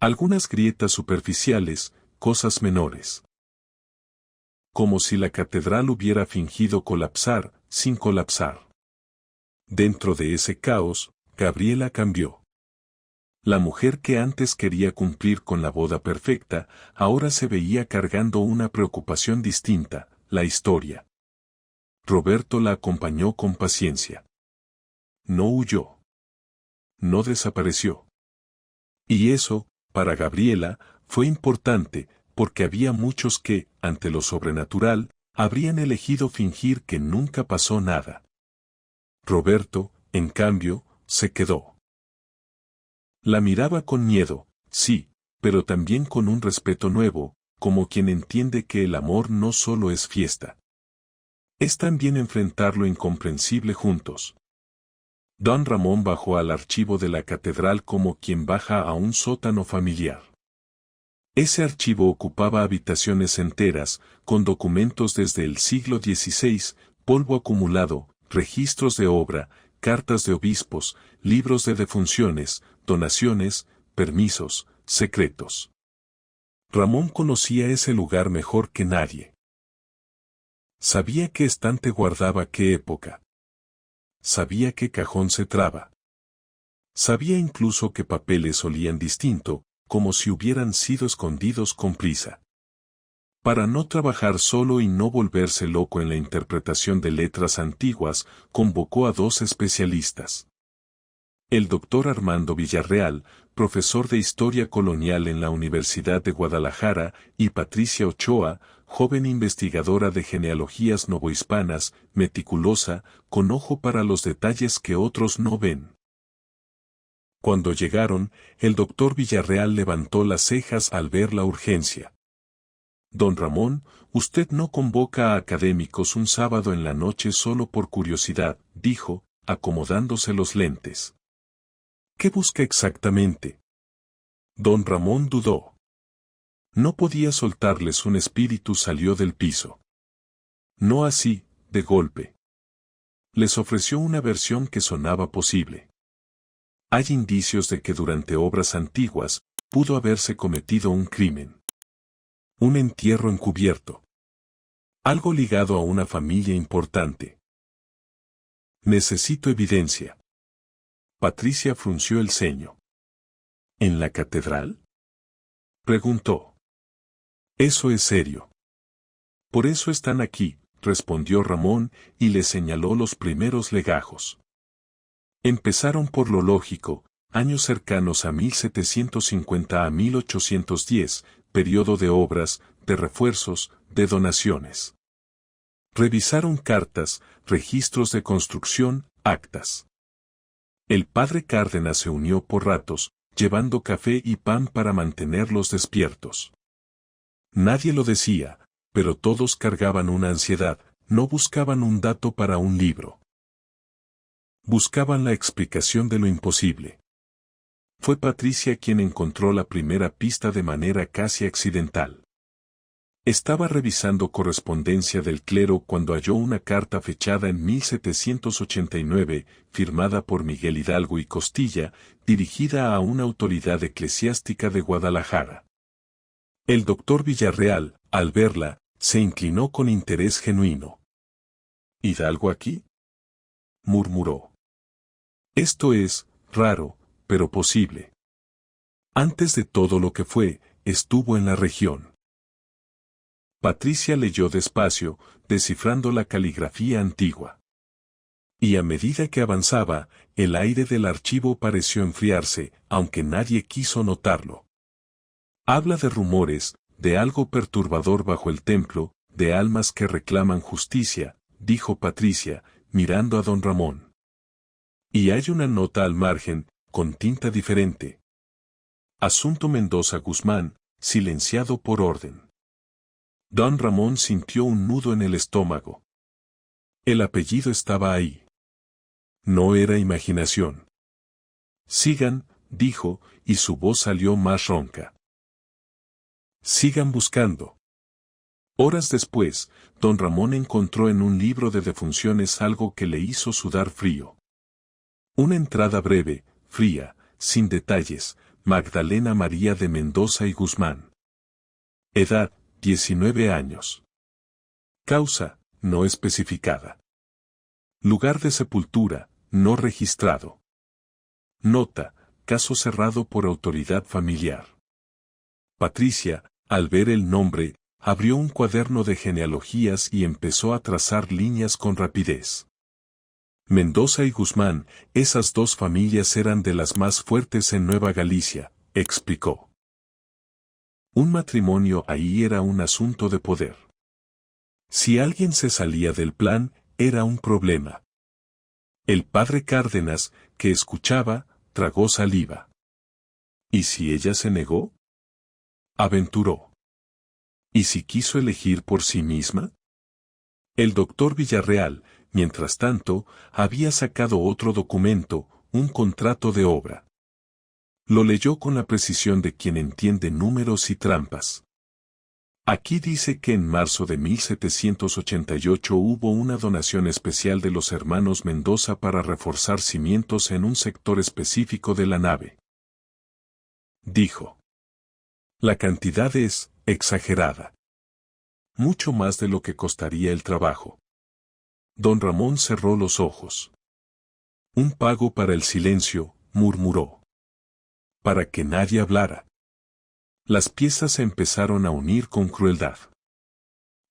Algunas grietas superficiales, cosas menores. Como si la catedral hubiera fingido colapsar, sin colapsar. Dentro de ese caos, Gabriela cambió. La mujer que antes quería cumplir con la boda perfecta, ahora se veía cargando una preocupación distinta, la historia. Roberto la acompañó con paciencia. No huyó. No desapareció. Y eso, para Gabriela, fue importante, porque había muchos que, ante lo sobrenatural, habrían elegido fingir que nunca pasó nada. Roberto, en cambio, se quedó. La miraba con miedo, sí, pero también con un respeto nuevo, como quien entiende que el amor no solo es fiesta. Es también enfrentar lo incomprensible juntos. Don Ramón bajó al archivo de la catedral como quien baja a un sótano familiar. Ese archivo ocupaba habitaciones enteras, con documentos desde el siglo XVI, polvo acumulado, registros de obra, cartas de obispos, libros de defunciones, donaciones, permisos, secretos. Ramón conocía ese lugar mejor que nadie. Sabía qué estante guardaba qué época. Sabía qué cajón se traba. Sabía incluso qué papeles olían distinto, como si hubieran sido escondidos con prisa. Para no trabajar solo y no volverse loco en la interpretación de letras antiguas, convocó a 2 especialistas. El doctor Armando Villarreal, profesor de Historia Colonial en la Universidad de Guadalajara, y Patricia Ochoa, joven investigadora de genealogías novohispanas, meticulosa, con ojo para los detalles que otros no ven. Cuando llegaron, el doctor Villarreal levantó las cejas al ver la urgencia. Don Ramón, usted no convoca a académicos un sábado en la noche solo por curiosidad, dijo, acomodándose los lentes. ¿Qué busca exactamente? Don Ramón dudó. No podía soltarles, un espíritu salió del piso. No así, de golpe. Les ofreció una versión que sonaba posible. Hay indicios de que durante obras antiguas, pudo haberse cometido un crimen. Un entierro encubierto. Algo ligado a una familia importante. Necesito evidencia. Patricia frunció el ceño. ¿En la catedral? Preguntó. Eso es serio. Por eso están aquí, respondió Ramón, y le señaló los primeros legajos. Empezaron por lo lógico, años cercanos a 1750 a 1810, periodo de obras, de refuerzos, de donaciones. Revisaron cartas, registros de construcción, actas. El padre Cárdenas se unió por ratos, llevando café y pan para mantenerlos despiertos. Nadie lo decía, pero todos cargaban una ansiedad, no buscaban un dato para un libro. Buscaban la explicación de lo imposible. Fue Patricia quien encontró la primera pista de manera casi accidental. Estaba revisando correspondencia del clero cuando halló una carta fechada en 1789, firmada por Miguel Hidalgo y Costilla, dirigida a una autoridad eclesiástica de Guadalajara. El doctor Villarreal, al verla, se inclinó con interés genuino. ¿Hidalgo aquí?, murmuró. Esto es, raro, pero posible. Antes de todo lo que fue, estuvo en la región. Patricia leyó despacio, descifrando la caligrafía antigua. Y a medida que avanzaba, el aire del archivo pareció enfriarse, aunque nadie quiso notarlo. Habla de rumores, de algo perturbador bajo el templo, de almas que reclaman justicia, dijo Patricia, mirando a don Ramón. Y hay una nota al margen, con tinta diferente. Asunto Mendoza Guzmán, silenciado por orden. Don Ramón sintió un nudo en el estómago. El apellido estaba ahí. No era imaginación. Sigan, dijo, y su voz salió más ronca. Sigan buscando. Horas después, don Ramón encontró en un libro de defunciones algo que le hizo sudar frío. Una entrada breve, fría, sin detalles, Magdalena María de Mendoza y Guzmán. Edad, 19 años. Causa, no especificada. Lugar de sepultura, no registrado. Nota, caso cerrado por autoridad familiar. Patricia, al ver el nombre, abrió un cuaderno de genealogías y empezó a trazar líneas con rapidez. Mendoza y Guzmán, esas dos familias eran de las más fuertes en Nueva Galicia, explicó. Un matrimonio ahí era un asunto de poder. Si alguien se salía del plan, era un problema. El padre Cárdenas, que escuchaba, tragó saliva. ¿Y si ella se negó? Aventuró. ¿Y si quiso elegir por sí misma? El doctor Villarreal, mientras tanto, había sacado otro documento, un contrato de obra. Lo leyó con la precisión de quien entiende números y trampas. Aquí dice que en marzo de 1788 hubo una donación especial de los hermanos Mendoza para reforzar cimientos en un sector específico de la nave. Dijo. La cantidad es exagerada. Mucho más de lo que costaría el trabajo. Don Ramón cerró los ojos. Un pago para el silencio, murmuró. Para que nadie hablara. Las piezas se empezaron a unir con crueldad.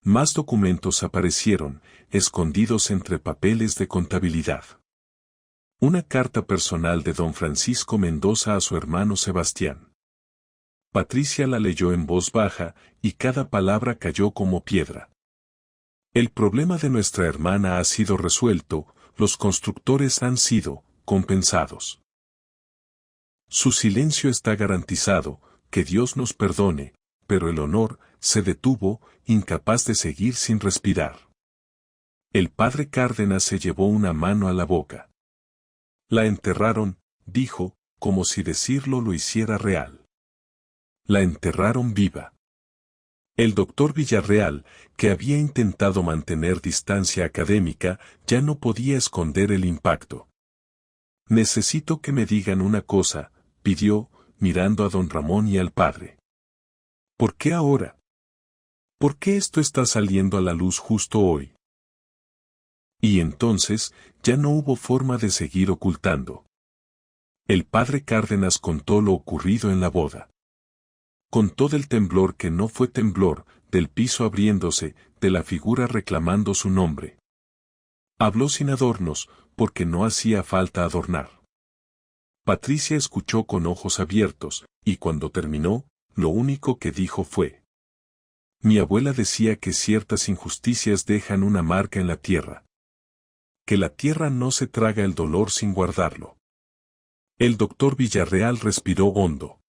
Más documentos aparecieron, escondidos entre papeles de contabilidad. Una carta personal de don Francisco Mendoza a su hermano Sebastián. Patricia la leyó en voz baja, y cada palabra cayó como piedra. El problema de nuestra hermana ha sido resuelto, los constructores han sido compensados. Su silencio está garantizado, que Dios nos perdone, pero el honor se detuvo, incapaz de seguir sin respirar. El padre Cárdenas se llevó una mano a la boca. La enterraron, dijo, como si decirlo lo hiciera real. La enterraron viva. El doctor Villarreal, que había intentado mantener distancia académica, ya no podía esconder el impacto. Necesito que me digan una cosa, pidió, mirando a don Ramón y al padre. ¿Por qué ahora? ¿Por qué esto está saliendo a la luz justo hoy? Y entonces, ya no hubo forma de seguir ocultando. El padre Cárdenas contó lo ocurrido en la boda. Contó del temblor que no fue temblor, del piso abriéndose, de la figura reclamando su nombre. Habló sin adornos, porque no hacía falta adornar. Patricia escuchó con ojos abiertos, y cuando terminó, lo único que dijo fue: mi abuela decía que ciertas injusticias dejan una marca en la tierra. Que la tierra no se traga el dolor sin guardarlo. El doctor Villarreal respiró hondo.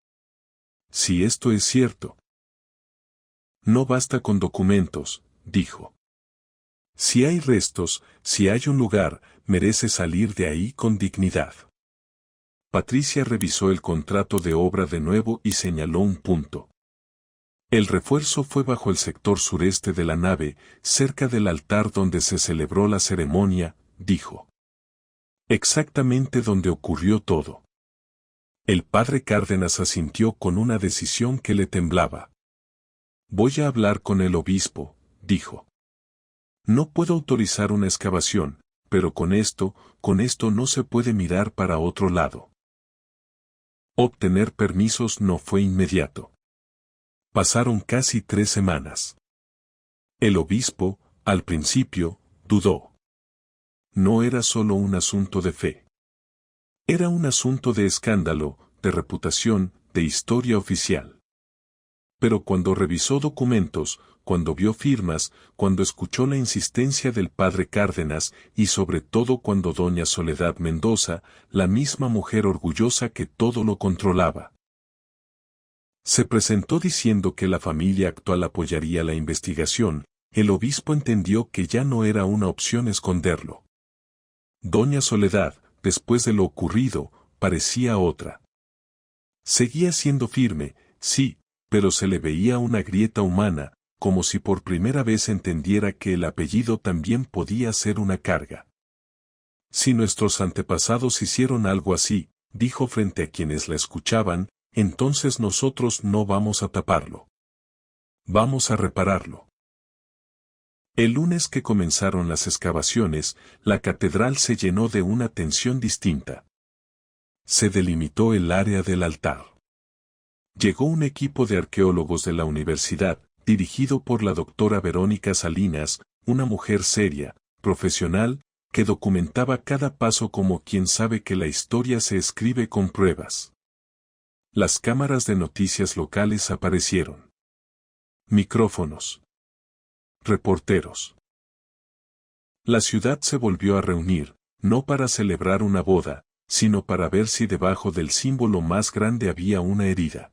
Si esto es cierto. No basta con documentos, dijo. Si hay restos, si hay un lugar, merece salir de ahí con dignidad. Patricia revisó el contrato de obra de nuevo y señaló un punto. El refuerzo fue bajo el sector sureste de la nave, cerca del altar donde se celebró la ceremonia, dijo. Exactamente donde ocurrió todo. El padre Cárdenas asintió con una decisión que le temblaba. Voy a hablar con el obispo, dijo. No puedo autorizar una excavación, pero con esto no se puede mirar para otro lado. Obtener permisos no fue inmediato. Pasaron casi 3 semanas. El obispo, al principio, dudó. No era solo un asunto de fe. Era un asunto de escándalo, de reputación, de historia oficial. Pero cuando revisó documentos, cuando vio firmas, cuando escuchó la insistencia del padre Cárdenas y sobre todo cuando doña Soledad Mendoza, la misma mujer orgullosa que todo lo controlaba, se presentó diciendo que la familia actual apoyaría la investigación, el obispo entendió que ya no era una opción esconderlo. Doña Soledad, después de lo ocurrido, parecía otra. Seguía siendo firme, sí, pero se le veía una grieta humana, como si por primera vez entendiera que el apellido también podía ser una carga. Si nuestros antepasados hicieron algo así, dijo frente a quienes la escuchaban, entonces nosotros no vamos a taparlo. Vamos a repararlo. El lunes que comenzaron las excavaciones, la catedral se llenó de una tensión distinta. se delimitó el área del altar. Llegó un equipo de arqueólogos de la universidad, dirigido por la doctora Verónica Salinas, una mujer seria, profesional, que documentaba cada paso como quien sabe que la historia se escribe con pruebas. Las cámaras de noticias locales aparecieron. Micrófonos. Reporteros. La ciudad se volvió a reunir, no para celebrar una boda, sino para ver si debajo del símbolo más grande había una herida.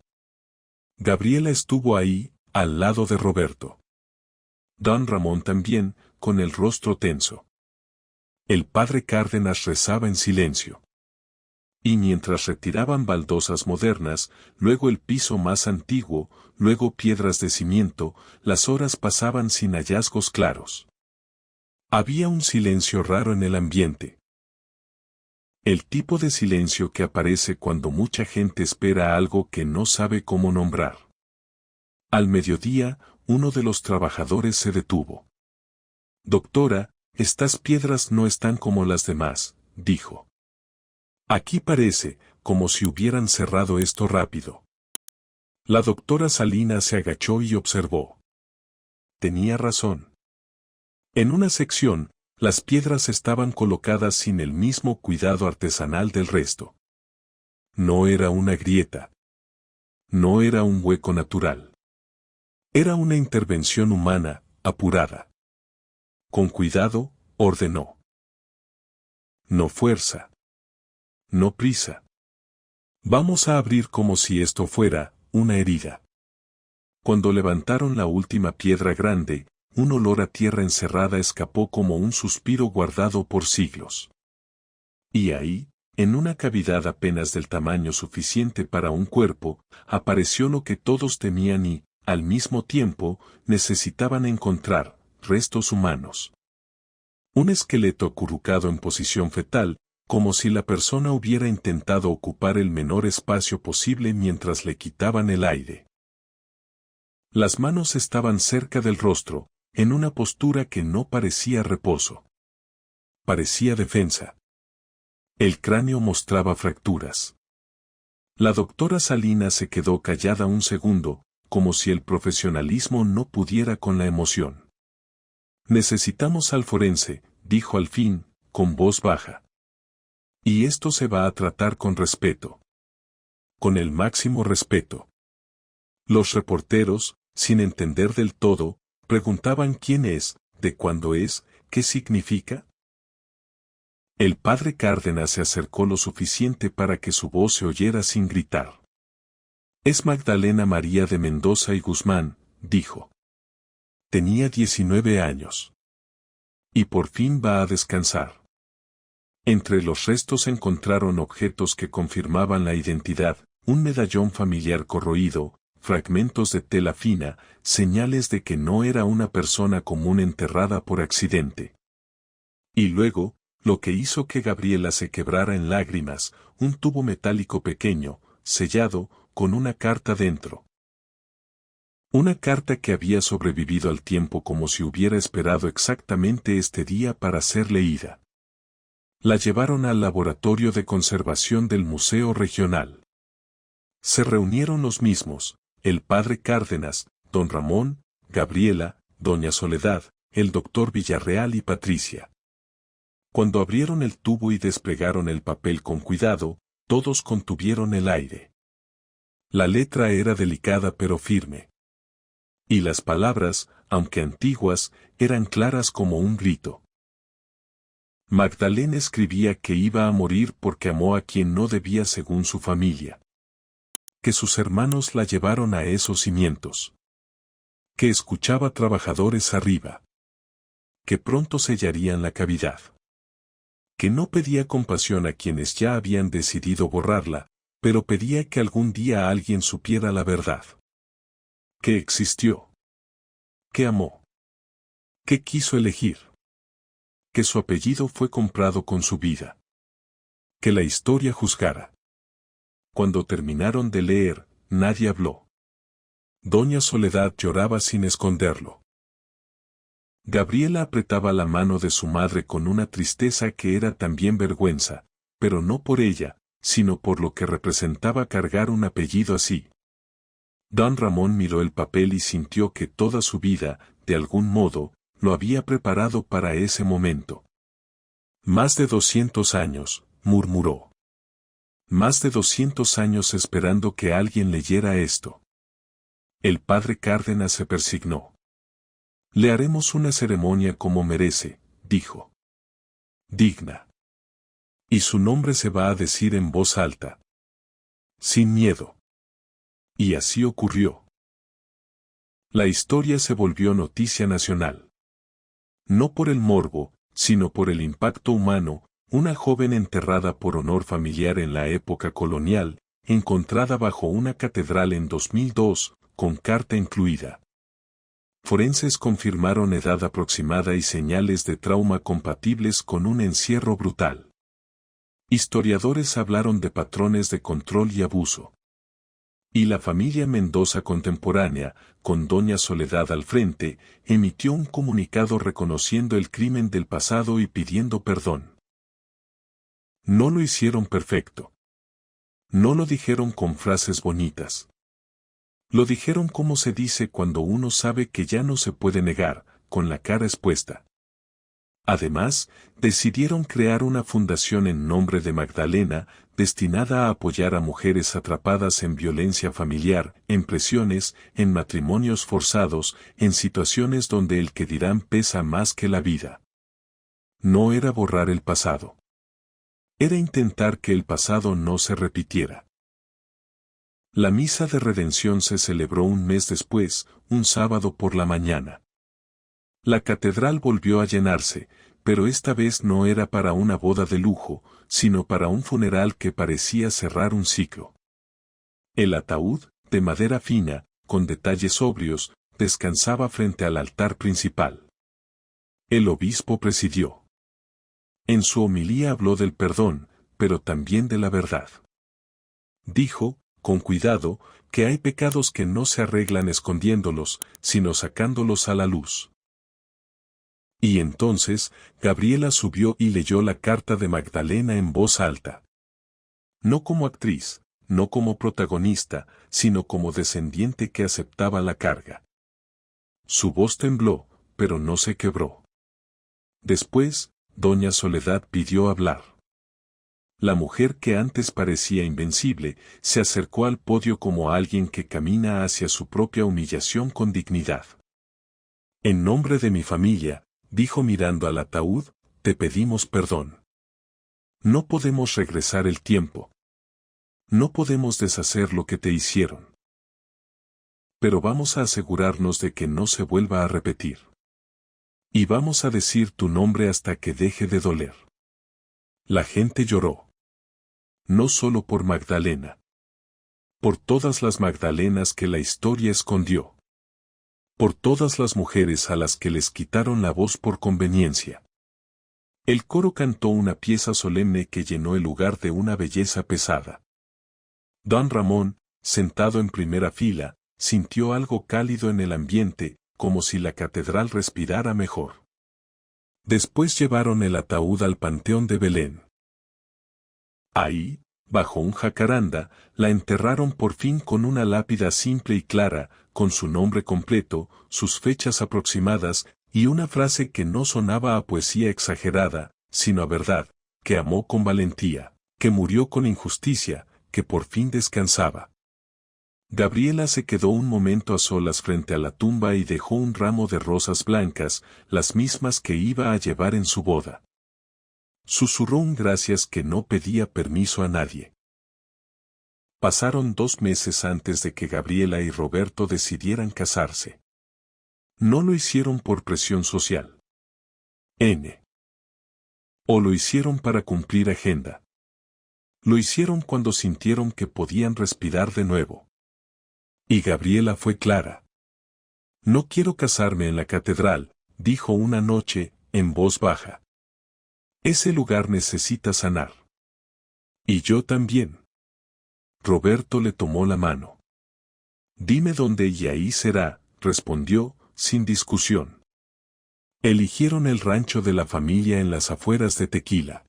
Gabriela estuvo ahí, al lado de Roberto. Don Ramón también, con el rostro tenso. El padre Cárdenas rezaba en silencio. Y mientras retiraban baldosas modernas, luego el piso más antiguo, luego piedras de cimiento, las horas pasaban sin hallazgos claros. Había un silencio raro en el ambiente. El tipo de silencio que aparece cuando mucha gente espera algo que no sabe cómo nombrar. Al mediodía, uno de los trabajadores se detuvo. Doctora, estas piedras no están como las demás, dijo. Aquí parece, como si hubieran cerrado esto rápido. La doctora Salinas se agachó y observó. Tenía razón. En una sección, las piedras estaban colocadas sin el mismo cuidado artesanal del resto. No era una grieta. No era un hueco natural. Era una intervención humana, apurada. Con cuidado, ordenó. No fuerza. No prisa. Vamos a abrir como si esto fuera una herida. Cuando levantaron la última piedra grande, un olor a tierra encerrada escapó como un suspiro guardado por siglos. Y ahí, en una cavidad apenas del tamaño suficiente para un cuerpo, apareció lo que todos temían y, al mismo tiempo, necesitaban encontrar: restos humanos. Un esqueleto acurrucado en posición fetal, como si la persona hubiera intentado ocupar el menor espacio posible mientras le quitaban el aire. Las manos estaban cerca del rostro, en una postura que no parecía reposo. Parecía defensa. El cráneo mostraba fracturas. La doctora Salinas se quedó callada un segundo, como si el profesionalismo no pudiera con la emoción. Necesitamos al forense, dijo al fin, con voz baja. Y esto se va a tratar con respeto. Con el máximo respeto. Los reporteros, sin entender del todo, preguntaban quién es, de cuándo es, qué significa. El padre Cárdenas se acercó lo suficiente para que su voz se oyera sin gritar. Es Magdalena María de Mendoza y Guzmán, dijo. Tenía 19 años. Y por fin va a descansar. Entre los restos encontraron objetos que confirmaban la identidad, un medallón familiar corroído, fragmentos de tela fina, señales de que no era una persona común enterrada por accidente. Y luego, lo que hizo que Gabriela se quebrara en lágrimas, un tubo metálico pequeño, sellado, con una carta dentro. Una carta que había sobrevivido al tiempo como si hubiera esperado exactamente este día para ser leída. La llevaron al laboratorio de conservación del Museo Regional. Se reunieron los mismos, el padre Cárdenas, don Ramón, Gabriela, doña Soledad, el doctor Villarreal y Patricia. Cuando abrieron el tubo y desplegaron el papel con cuidado, todos contuvieron el aire. La letra era delicada pero firme. Y las palabras, aunque antiguas, eran claras como un grito. Magdalena escribía que iba a morir porque amó a quien no debía según su familia. Que sus hermanos la llevaron a esos cimientos. Que escuchaba trabajadores arriba. Que pronto sellarían la cavidad. Que no pedía compasión a quienes ya habían decidido borrarla, pero pedía que algún día alguien supiera la verdad. Que existió. Que amó. Que quiso elegir. Que su apellido fue comprado con su vida. Que la historia juzgara. Cuando terminaron de leer, nadie habló. Doña Soledad lloraba sin esconderlo. Gabriela apretaba la mano de su madre con una tristeza que era también vergüenza, pero no por ella, sino por lo que representaba cargar un apellido así. Don Ramón miró el papel y sintió que toda su vida, de algún modo, lo había preparado para ese momento. Más de 200 años, murmuró. Más de 200 años esperando que alguien leyera esto. El padre Cárdenas se persignó. Le haremos una ceremonia como merece, dijo. Digna. Y su nombre se va a decir en voz alta. Sin miedo. Y así ocurrió. La historia se volvió noticia nacional. No por el morbo, sino por el impacto humano, una joven enterrada por honor familiar en la época colonial, encontrada bajo una catedral en 2002, con carta incluida. Forenses confirmaron edad aproximada y señales de trauma compatibles con un encierro brutal. Historiadores hablaron de patrones de control y abuso. Y la familia Mendoza contemporánea, con doña Soledad al frente, emitió un comunicado reconociendo el crimen del pasado y pidiendo perdón. No lo hicieron perfecto. No lo dijeron con frases bonitas. Lo dijeron como se dice cuando uno sabe que ya no se puede negar, con la cara expuesta. Además, decidieron crear una fundación en nombre de Magdalena, destinada a apoyar a mujeres atrapadas en violencia familiar, en presiones, en matrimonios forzados, en situaciones donde el que dirán pesa más que la vida. No era borrar el pasado. Era intentar que el pasado no se repitiera. La misa de redención se celebró un mes después, un sábado por la mañana. La catedral volvió a llenarse, pero esta vez no era para una boda de lujo, sino para un funeral que parecía cerrar un ciclo. El ataúd, de madera fina, con detalles sobrios, descansaba frente al altar principal. El obispo presidió. En su homilía habló del perdón, pero también de la verdad. Dijo, con cuidado, que hay pecados que no se arreglan escondiéndolos, sino sacándolos a la luz. Y entonces, Gabriela subió y leyó la carta de Magdalena en voz alta. No como actriz, no como protagonista, sino como descendiente que aceptaba la carga. Su voz tembló, pero no se quebró. Después, doña Soledad pidió hablar. La mujer que antes parecía invencible, se acercó al podio como alguien que camina hacia su propia humillación con dignidad. En nombre de mi familia, dijo mirando al ataúd, te pedimos perdón. No podemos regresar el tiempo. No podemos deshacer lo que te hicieron. Pero vamos a asegurarnos de que no se vuelva a repetir. Y vamos a decir tu nombre hasta que deje de doler. La gente lloró. No solo por Magdalena. Por todas las Magdalenas que la historia escondió. Por todas las mujeres a las que les quitaron la voz por conveniencia. El coro cantó una pieza solemne que llenó el lugar de una belleza pesada. Don Ramón, sentado en primera fila, sintió algo cálido en el ambiente, como si la catedral respirara mejor. Después llevaron el ataúd al Panteón de Belén. Ahí, bajo un jacaranda, la enterraron por fin con una lápida simple y clara, con su nombre completo, sus fechas aproximadas, y una frase que no sonaba a poesía exagerada, sino a verdad, que amó con valentía, que murió con injusticia, que por fin descansaba. Gabriela se quedó un momento a solas frente a la tumba y dejó un ramo de rosas blancas, las mismas que iba a llevar en su boda. Susurró un gracias que no pedía permiso a nadie. Pasaron 2 meses antes de que Gabriela y Roberto decidieran casarse. No lo hicieron por presión social. O lo hicieron para cumplir agenda. Lo hicieron cuando sintieron que podían respirar de nuevo. Y Gabriela fue clara. No quiero casarme en la catedral, dijo una noche, en voz baja. Ese lugar necesita sanar. Y yo también. Roberto le tomó la mano. Dime dónde y ahí será, respondió, sin discusión. Eligieron el rancho de la familia en las afueras de Tequila.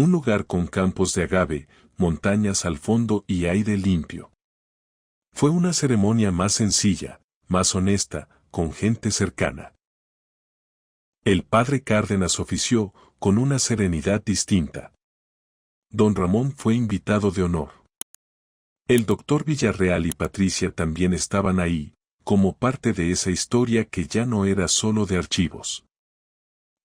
Un lugar con campos de agave, montañas al fondo y aire limpio. Fue una ceremonia más sencilla, más honesta, con gente cercana. El padre Cárdenas ofició, con una serenidad distinta. Don Ramón fue invitado de honor. El doctor Villarreal y Patricia también estaban ahí, como parte de esa historia que ya no era solo de archivos.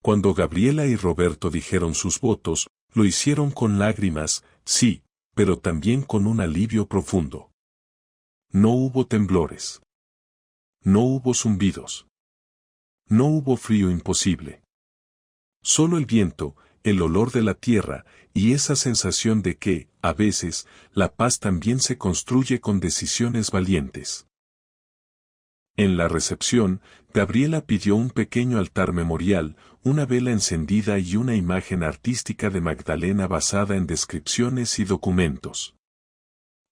Cuando Gabriela y Roberto dijeron sus votos, lo hicieron con lágrimas, sí, pero también con un alivio profundo. No hubo temblores. No hubo zumbidos. No hubo frío imposible. Solo el viento, el olor de la tierra, y esa sensación de que, a veces, la paz también se construye con decisiones valientes. En la recepción, Gabriela pidió un pequeño altar memorial, una vela encendida y una imagen artística de Magdalena basada en descripciones y documentos.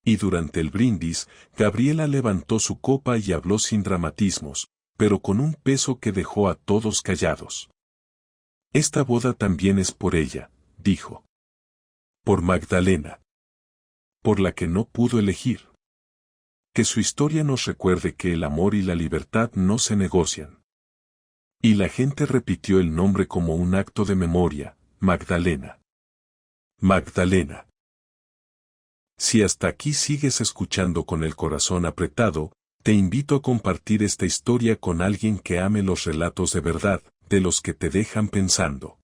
Y durante el brindis, Gabriela levantó su copa y habló sin dramatismos, pero con un peso que dejó a todos callados. Esta boda también es por ella, dijo. Por Magdalena. Por la que no pudo elegir. Que su historia nos recuerde que el amor y la libertad no se negocian. Y la gente repitió el nombre como un acto de memoria, Magdalena. Magdalena. Si hasta aquí sigues escuchando con el corazón apretado, te invito a compartir esta historia con alguien que ame los relatos de verdad, de los que te dejan pensando.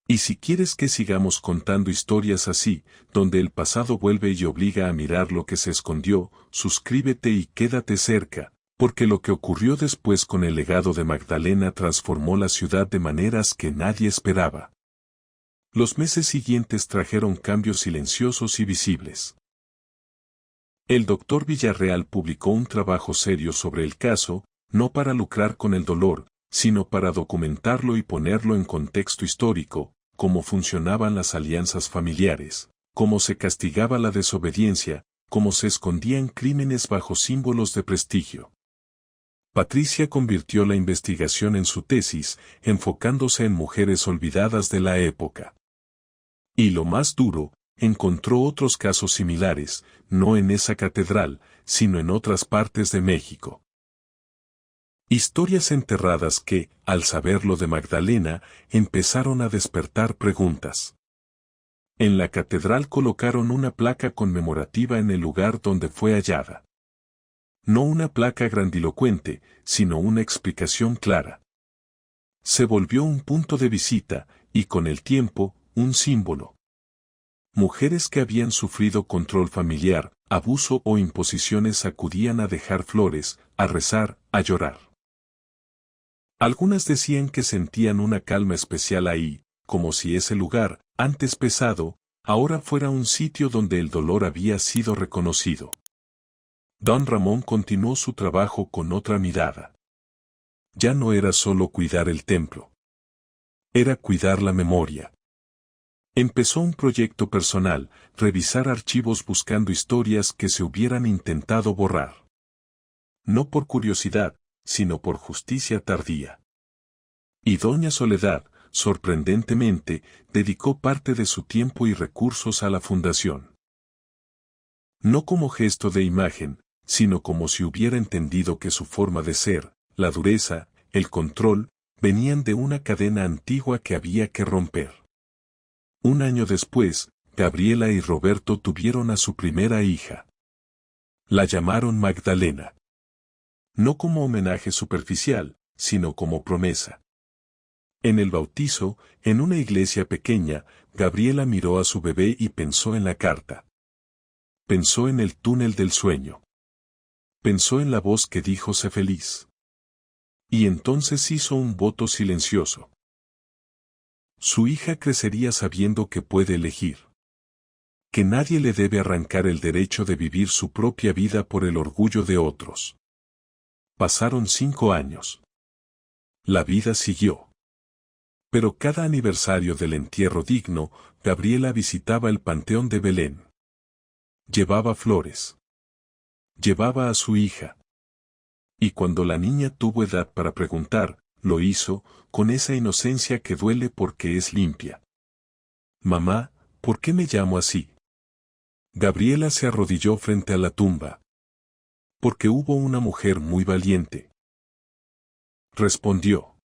Y si quieres que sigamos contando historias así, donde el pasado vuelve y obliga a mirar lo que se escondió, suscríbete y quédate cerca, porque lo que ocurrió después con el legado de Magdalena transformó la ciudad de maneras que nadie esperaba. Los meses siguientes trajeron cambios silenciosos y visibles. El doctor Villarreal publicó un trabajo serio sobre el caso, no para lucrar con el dolor, sino para documentarlo y ponerlo en contexto histórico, cómo funcionaban las alianzas familiares, cómo se castigaba la desobediencia, cómo se escondían crímenes bajo símbolos de prestigio. Patricia convirtió la investigación en su tesis, enfocándose en mujeres olvidadas de la época. Y lo más duro, encontró otros casos similares, no en esa catedral, sino en otras partes de México. Historias enterradas que, al saber lo de Magdalena, empezaron a despertar preguntas. En la catedral colocaron una placa conmemorativa en el lugar donde fue hallada. No una placa grandilocuente, sino una explicación clara. Se volvió un punto de visita, y con el tiempo, un símbolo. Mujeres que habían sufrido control familiar, abuso o imposiciones acudían a dejar flores, a rezar, a llorar. Algunas decían que sentían una calma especial ahí, como si ese lugar, antes pesado, ahora fuera un sitio donde el dolor había sido reconocido. Don Ramón continuó su trabajo con otra mirada. Ya no era solo cuidar el templo. Era cuidar la memoria. Empezó un proyecto personal, revisar archivos buscando historias que se hubieran intentado borrar. No por curiosidad, sino por justicia tardía. Y doña Soledad, sorprendentemente, dedicó parte de su tiempo y recursos a la fundación. No como gesto de imagen, sino como si hubiera entendido que su forma de ser, la dureza, el control, venían de una cadena antigua que había que romper. Un año después, Gabriela y Roberto tuvieron a su primera hija. La llamaron Magdalena. No como homenaje superficial, sino como promesa. En el bautizo, en una iglesia pequeña, Gabriela miró a su bebé y pensó en la carta. Pensó en el túnel del sueño. Pensó en la voz que dijo sé feliz. Y entonces hizo un voto silencioso. Su hija crecería sabiendo que puede elegir. Que nadie le debe arrancar el derecho de vivir su propia vida por el orgullo de otros. Pasaron 5 años. La vida siguió. Pero cada aniversario del entierro digno, Gabriela visitaba el Panteón de Belén. Llevaba flores. Llevaba a su hija. Y cuando la niña tuvo edad para preguntar, lo hizo, con esa inocencia que duele porque es limpia. Mamá, ¿por qué me llamo así? Gabriela se arrodilló frente a la tumba. Porque hubo una mujer muy valiente. Respondió.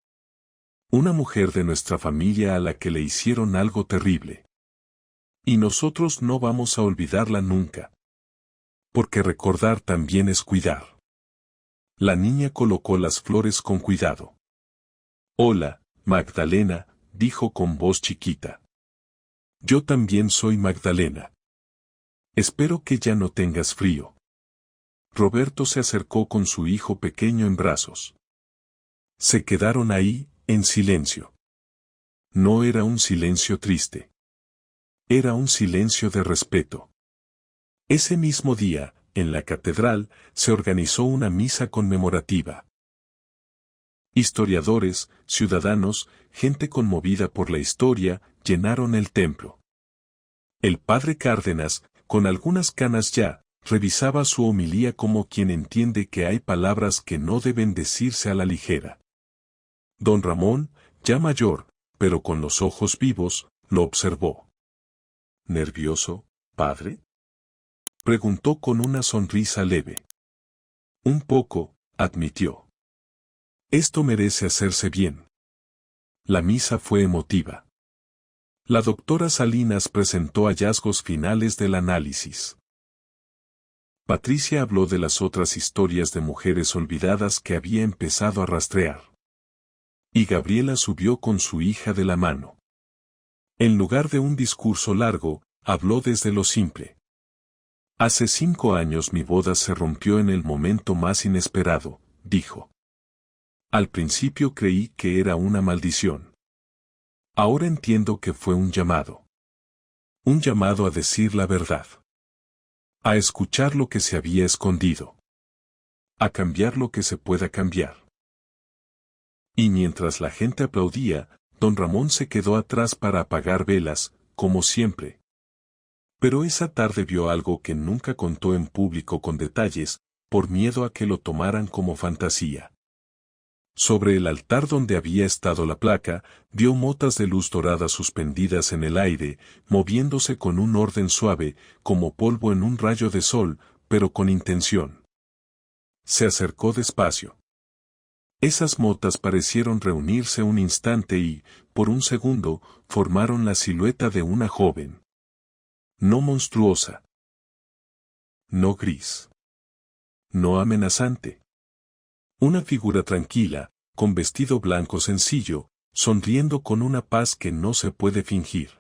Una mujer de nuestra familia a la que le hicieron algo terrible. Y nosotros no vamos a olvidarla nunca. Porque recordar también es cuidar. La niña colocó las flores con cuidado. Hola, Magdalena, dijo con voz chiquita. Yo también soy Magdalena. Espero que ya no tengas frío. Roberto se acercó con su hijo pequeño en brazos. Se quedaron ahí, en silencio. No era un silencio triste. Era un silencio de respeto. Ese mismo día, en la catedral, se organizó una misa conmemorativa. Historiadores, ciudadanos, gente conmovida por la historia, llenaron el templo. El padre Cárdenas, con algunas canas ya, revisaba su homilía como quien entiende que hay palabras que no deben decirse a la ligera. Don Ramón, ya mayor, pero con los ojos vivos, lo observó. ¿Nervioso, padre?, preguntó con una sonrisa leve. Un poco, admitió. Esto merece hacerse bien. La misa fue emotiva. La doctora Salinas presentó hallazgos finales del análisis. Patricia habló de las otras historias de mujeres olvidadas que había empezado a rastrear. Y Gabriela subió con su hija de la mano. En lugar de un discurso largo, habló desde lo simple. Hace 5 años mi boda se rompió en el momento más inesperado, dijo. Al principio creí que era una maldición. Ahora entiendo que fue un llamado. Un llamado a decir la verdad. A escuchar lo que se había escondido. A cambiar lo que se pueda cambiar. Y mientras la gente aplaudía, don Ramón se quedó atrás para apagar velas, como siempre. Pero esa tarde vio algo que nunca contó en público con detalles, por miedo a que lo tomaran como fantasía. Sobre el altar donde había estado la placa, vio motas de luz dorada suspendidas en el aire, moviéndose con un orden suave, como polvo en un rayo de sol, pero con intención. Se acercó despacio. Esas motas parecieron reunirse un instante y, por un segundo, formaron la silueta de una joven. No monstruosa. No gris. No amenazante. Una figura tranquila, con vestido blanco sencillo, sonriendo con una paz que no se puede fingir.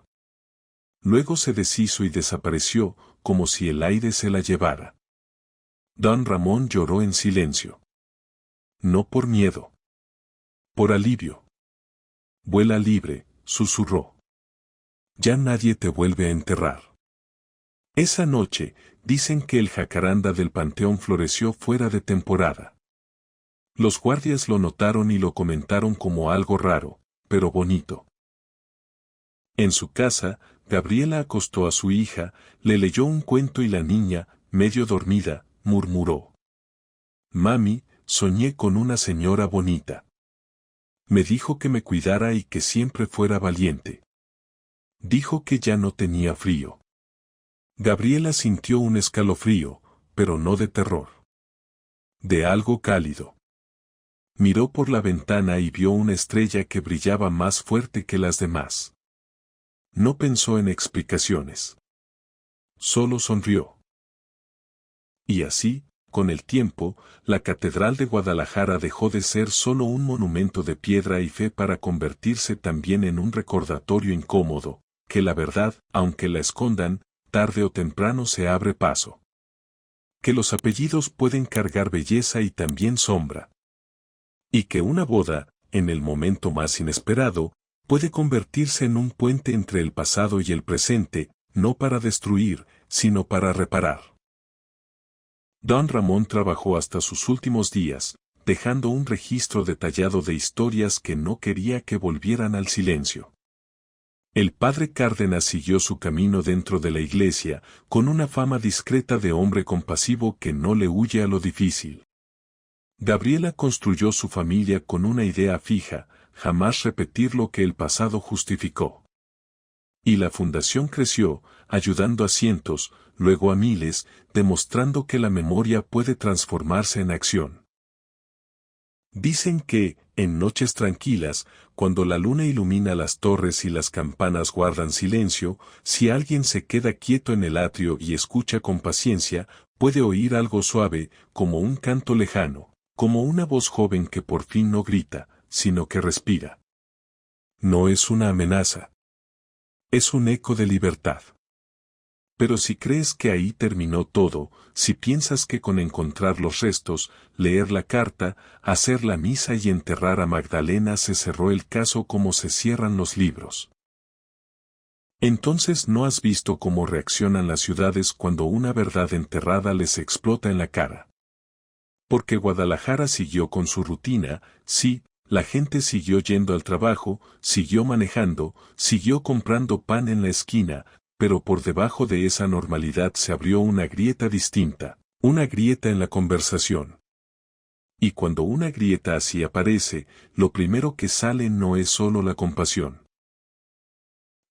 Luego se deshizo y desapareció, como si el aire se la llevara. Don Ramón lloró en silencio. No por miedo. Por alivio. Vuela libre, susurró. Ya nadie te vuelve a enterrar. Esa noche, dicen que el jacaranda del panteón floreció fuera de temporada. Los guardias lo notaron y lo comentaron como algo raro, pero bonito. En su casa, Gabriela acostó a su hija, le leyó un cuento y la niña, medio dormida, murmuró. Mami, soñé con una señora bonita. Me dijo que me cuidara y que siempre fuera valiente. Dijo que ya no tenía frío. Gabriela sintió un escalofrío, pero no de terror. De algo cálido. Miró por la ventana y vio una estrella que brillaba más fuerte que las demás. No pensó en explicaciones. Solo sonrió. Y así, con el tiempo, la Catedral de Guadalajara dejó de ser solo un monumento de piedra y fe para convertirse también en un recordatorio incómodo, que la verdad, aunque la escondan, tarde o temprano se abre paso. Que los apellidos pueden cargar belleza y también sombra. Y que una boda, en el momento más inesperado, puede convertirse en un puente entre el pasado y el presente, no para destruir, sino para reparar. Don Ramón trabajó hasta sus últimos días, dejando un registro detallado de historias que no quería que volvieran al silencio. El padre Cárdenas siguió su camino dentro de la iglesia, con una fama discreta de hombre compasivo que no le huye a lo difícil. Gabriela construyó su familia con una idea fija, jamás repetir lo que el pasado justificó. Y la fundación creció, ayudando a cientos, luego a miles, demostrando que la memoria puede transformarse en acción. Dicen que, en noches tranquilas, cuando la luna ilumina las torres y las campanas guardan silencio, si alguien se queda quieto en el atrio y escucha con paciencia, puede oír algo suave, como un canto lejano, como una voz joven que por fin no grita, sino que respira. No es una amenaza. Es un eco de libertad. Pero si crees que ahí terminó todo, si piensas que con encontrar los restos, leer la carta, hacer la misa y enterrar a Magdalena se cerró el caso como se cierran los libros, entonces no has visto cómo reaccionan las ciudades cuando una verdad enterrada les explota en la cara. Porque Guadalajara siguió con su rutina, sí, la gente siguió yendo al trabajo, siguió manejando, siguió comprando pan en la esquina, pero por debajo de esa normalidad se abrió una grieta distinta, una grieta en la conversación. Y cuando una grieta así aparece, lo primero que sale no es solo la compasión.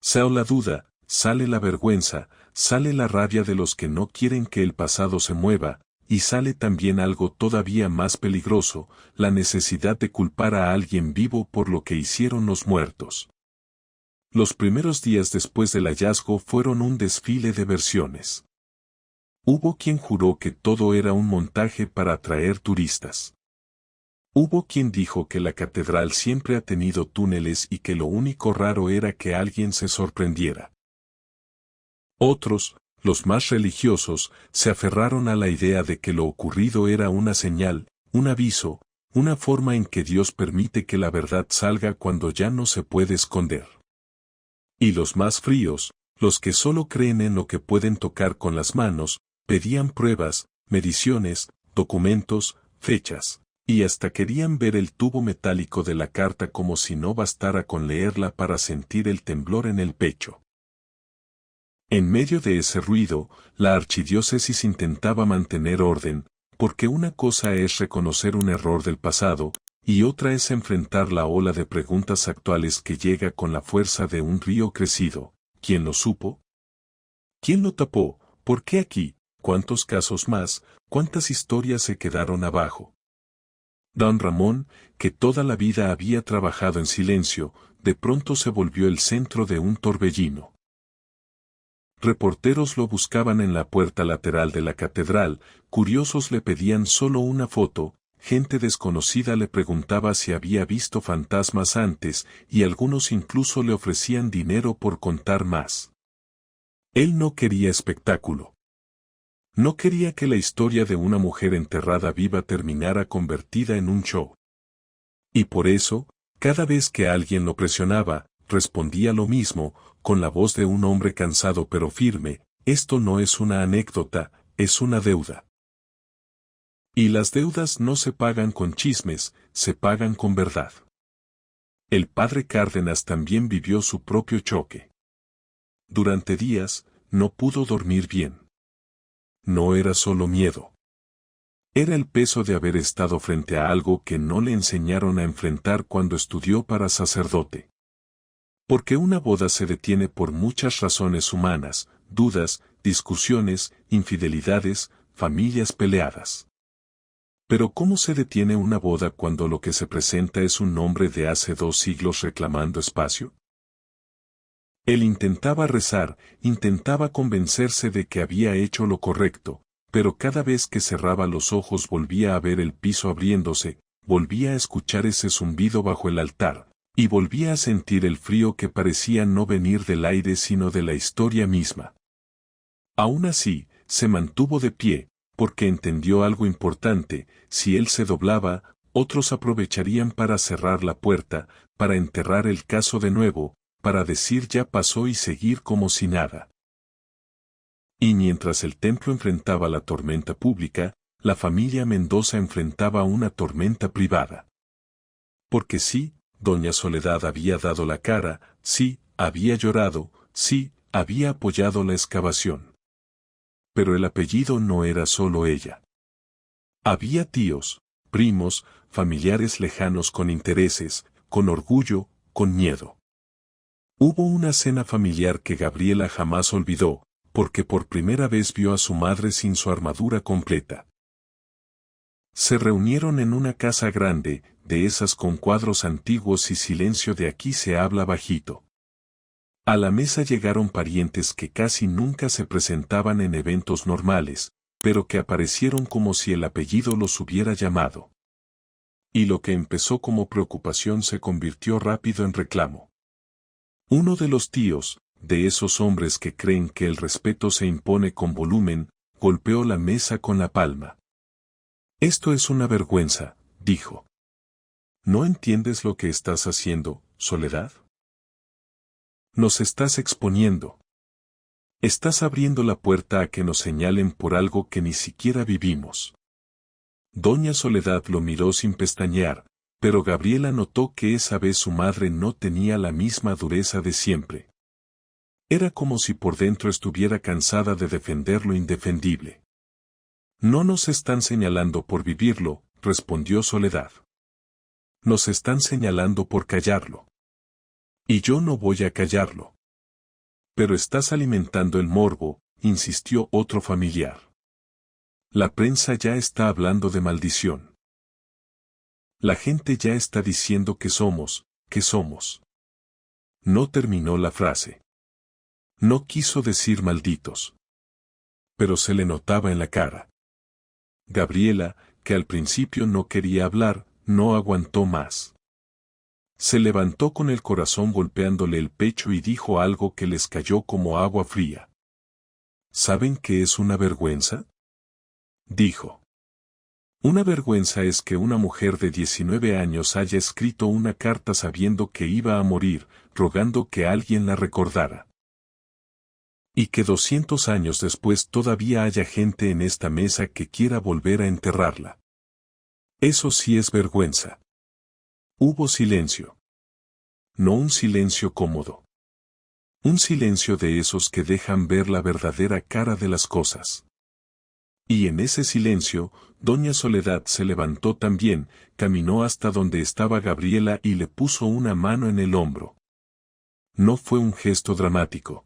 Sale la duda, sale la vergüenza, sale la rabia de los que no quieren que el pasado se mueva, y sale también algo todavía más peligroso, la necesidad de culpar a alguien vivo por lo que hicieron los muertos. Los primeros días después del hallazgo fueron un desfile de versiones. Hubo quien juró que todo era un montaje para atraer turistas. Hubo quien dijo que la catedral siempre ha tenido túneles y que lo único raro era que alguien se sorprendiera. Otros, los más religiosos, se aferraron a la idea de que lo ocurrido era una señal, un aviso, una forma en que Dios permite que la verdad salga cuando ya no se puede esconder. Y los más fríos, los que solo creen en lo que pueden tocar con las manos, pedían pruebas, mediciones, documentos, fechas, y hasta querían ver el tubo metálico de la carta como si no bastara con leerla para sentir el temblor en el pecho. En medio de ese ruido, la archidiócesis intentaba mantener orden, porque una cosa es reconocer un error del pasado, y otra es enfrentar la ola de preguntas actuales que llega con la fuerza de un río crecido. ¿Quién lo supo? ¿Quién lo tapó? ¿Por qué aquí? ¿Cuántos casos más? ¿Cuántas historias se quedaron abajo? Don Ramón, que toda la vida había trabajado en silencio, de pronto se volvió el centro de un torbellino. Reporteros lo buscaban en la puerta lateral de la catedral, curiosos le pedían solo una foto, gente desconocida le preguntaba si había visto fantasmas antes, y algunos incluso le ofrecían dinero por contar más. Él no quería espectáculo. No quería que la historia de una mujer enterrada viva terminara convertida en un show. Y por eso, cada vez que alguien lo presionaba, respondía lo mismo, con la voz de un hombre cansado pero firme: esto no es una anécdota, es una deuda. Y las deudas no se pagan con chismes, se pagan con verdad. El padre Cárdenas también vivió su propio choque. Durante días, no pudo dormir bien. No era solo miedo. Era el peso de haber estado frente a algo que no le enseñaron a enfrentar cuando estudió para sacerdote. Porque una boda se detiene por muchas razones humanas, dudas, discusiones, infidelidades, familias peleadas. Pero ¿cómo se detiene una boda cuando lo que se presenta es un hombre de hace 2 siglos reclamando espacio? Él intentaba rezar, intentaba convencerse de que había hecho lo correcto, pero cada vez que cerraba los ojos volvía a ver el piso abriéndose, volvía a escuchar ese zumbido bajo el altar, y volvía a sentir el frío que parecía no venir del aire sino de la historia misma. Aún así, se mantuvo de pie, porque entendió algo importante: si él se doblaba, otros aprovecharían para cerrar la puerta, para enterrar el caso de nuevo, para decir ya pasó y seguir como si nada. Y mientras el templo enfrentaba la tormenta pública, la familia Mendoza enfrentaba una tormenta privada. Porque sí, doña Soledad había dado la cara, sí, había llorado, sí, había apoyado la excavación. Pero el apellido no era solo ella. Había tíos, primos, familiares lejanos con intereses, con orgullo, con miedo. Hubo una cena familiar que Gabriela jamás olvidó, porque por primera vez vio a su madre sin su armadura completa. Se reunieron en una casa grande, de esas con cuadros antiguos y silencio de aquí se habla bajito. A la mesa llegaron parientes que casi nunca se presentaban en eventos normales, pero que aparecieron como si el apellido los hubiera llamado. Y lo que empezó como preocupación se convirtió rápido en reclamo. Uno de los tíos, de esos hombres que creen que el respeto se impone con volumen, golpeó la mesa con la palma. «Esto es una vergüenza», dijo. «¿No entiendes lo que estás haciendo, Soledad? Nos estás exponiendo. Estás abriendo la puerta a que nos señalen por algo que ni siquiera vivimos». Doña Soledad lo miró sin pestañear, pero Gabriela notó que esa vez su madre no tenía la misma dureza de siempre. Era como si por dentro estuviera cansada de defender lo indefendible. «No nos están señalando por vivirlo», respondió Soledad. «Nos están señalando por callarlo. Y yo no voy a callarlo». «Pero estás alimentando el morbo», insistió otro familiar. «La prensa ya está hablando de maldición. La gente ya está diciendo que somos. No terminó la frase. No quiso decir malditos. Pero se le notaba en la cara. Gabriela, que al principio no quería hablar, no aguantó más. Se levantó con el corazón golpeándole el pecho y dijo algo que les cayó como agua fría. «¿Saben qué es una vergüenza?», dijo. «Una vergüenza es que una mujer de 19 años haya escrito una carta sabiendo que iba a morir, rogando que alguien la recordara. Y que 200 años después todavía haya gente en esta mesa que quiera volver a enterrarla. Eso sí es vergüenza». Hubo silencio. No un silencio cómodo. Un silencio de esos que dejan ver la verdadera cara de las cosas. Y en ese silencio, doña Soledad se levantó también, caminó hasta donde estaba Gabriela y le puso una mano en el hombro. No fue un gesto dramático.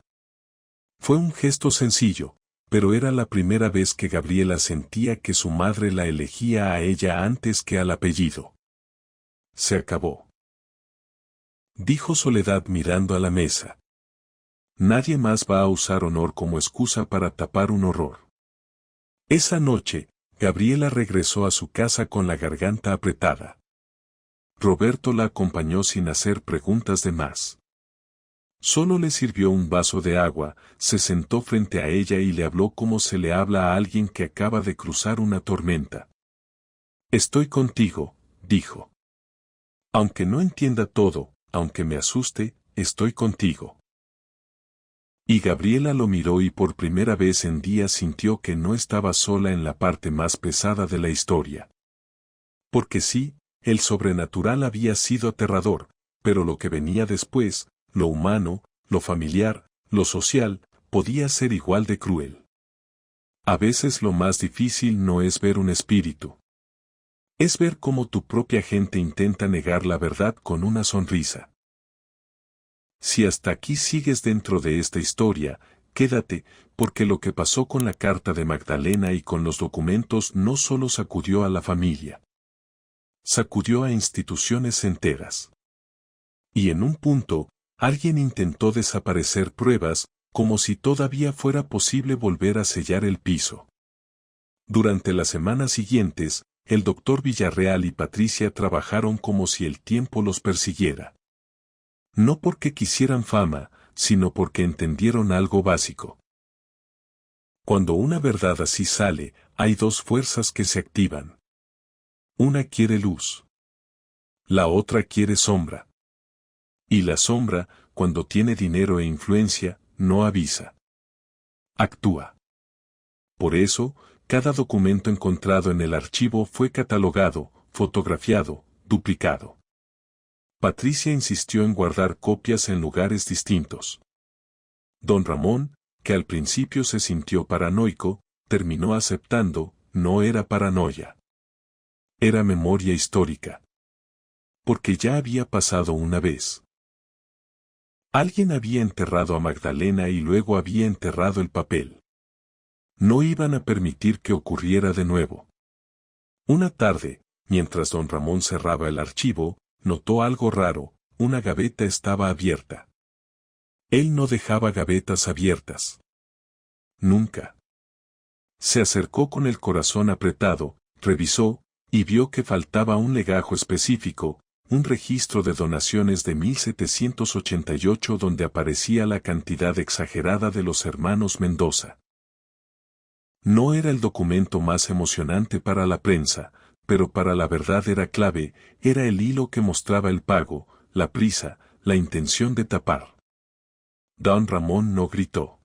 Fue un gesto sencillo, pero era la primera vez que Gabriela sentía que su madre la elegía a ella antes que al apellido. «Se acabó», dijo Soledad mirando a la mesa. «Nadie más va a usar honor como excusa para tapar un horror». Esa noche, Gabriela regresó a su casa con la garganta apretada. Roberto la acompañó sin hacer preguntas de más. Solo le sirvió un vaso de agua, se sentó frente a ella y le habló como se le habla a alguien que acaba de cruzar una tormenta. «Estoy contigo», dijo. «Aunque no entienda todo, aunque me asuste, estoy contigo». Y Gabriela lo miró y por primera vez en días sintió que no estaba sola en la parte más pesada de la historia. Porque sí, el sobrenatural había sido aterrador, pero lo que venía después, lo humano, lo familiar, lo social, podía ser igual de cruel. A veces lo más difícil no es ver un espíritu. Es ver cómo tu propia gente intenta negar la verdad con una sonrisa. Si hasta aquí sigues dentro de esta historia, quédate, porque lo que pasó con la carta de Magdalena y con los documentos no solo sacudió a la familia. Sacudió a instituciones enteras. Y en un punto, alguien intentó desaparecer pruebas, como si todavía fuera posible volver a sellar el piso. Durante las semanas siguientes, el doctor Villarreal y Patricia trabajaron como si el tiempo los persiguiera. No porque quisieran fama, sino porque entendieron algo básico. Cuando una verdad así sale, hay dos fuerzas que se activan. Una quiere luz. La otra quiere sombra. Y la sombra, cuando tiene dinero e influencia, no avisa. Actúa. Por eso, cada documento encontrado en el archivo fue catalogado, fotografiado, duplicado. Patricia insistió en guardar copias en lugares distintos. Don Ramón, que al principio se sintió paranoico, terminó aceptando, no era paranoia. Era memoria histórica. Porque ya había pasado una vez. Alguien había enterrado a Magdalena y luego había enterrado el papel. No iban a permitir que ocurriera de nuevo. Una tarde, mientras don Ramón cerraba el archivo, notó algo raro: una gaveta estaba abierta. Él no dejaba gavetas abiertas. Nunca. Se acercó con el corazón apretado, revisó, y vio que faltaba un legajo específico, un registro de donaciones de 1788 donde aparecía la cantidad exagerada de los hermanos Mendoza. No era el documento más emocionante para la prensa, pero para la verdad era clave, era el hilo que mostraba el pago, la prisa, la intención de tapar. Don Ramón no gritó.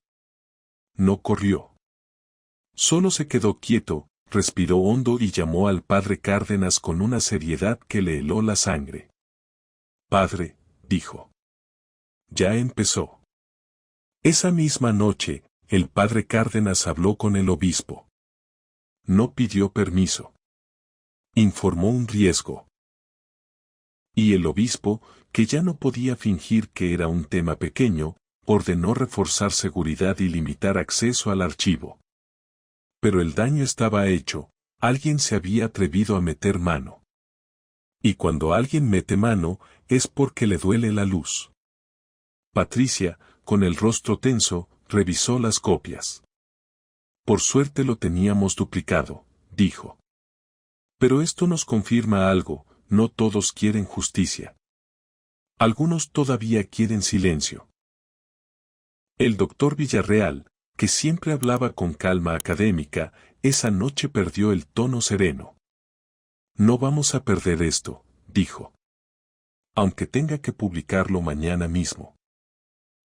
No corrió. Solo se quedó quieto, respiró hondo y llamó al padre Cárdenas con una seriedad que le heló la sangre. Padre, dijo. Ya empezó. Esa misma noche, el padre Cárdenas habló con el obispo. No pidió permiso. Informó un riesgo. Y el obispo, que ya no podía fingir que era un tema pequeño, ordenó reforzar seguridad y limitar acceso al archivo. Pero el daño estaba hecho, alguien se había atrevido a meter mano. Y cuando alguien mete mano, es porque le duele la luz. Patricia, con el rostro tenso, revisó las copias. Por suerte lo teníamos duplicado, dijo. Pero esto nos confirma algo: no todos quieren justicia. Algunos todavía quieren silencio. El doctor Villarreal, que siempre hablaba con calma académica, esa noche perdió el tono sereno. No vamos a perder esto, dijo. Aunque tenga que publicarlo mañana mismo.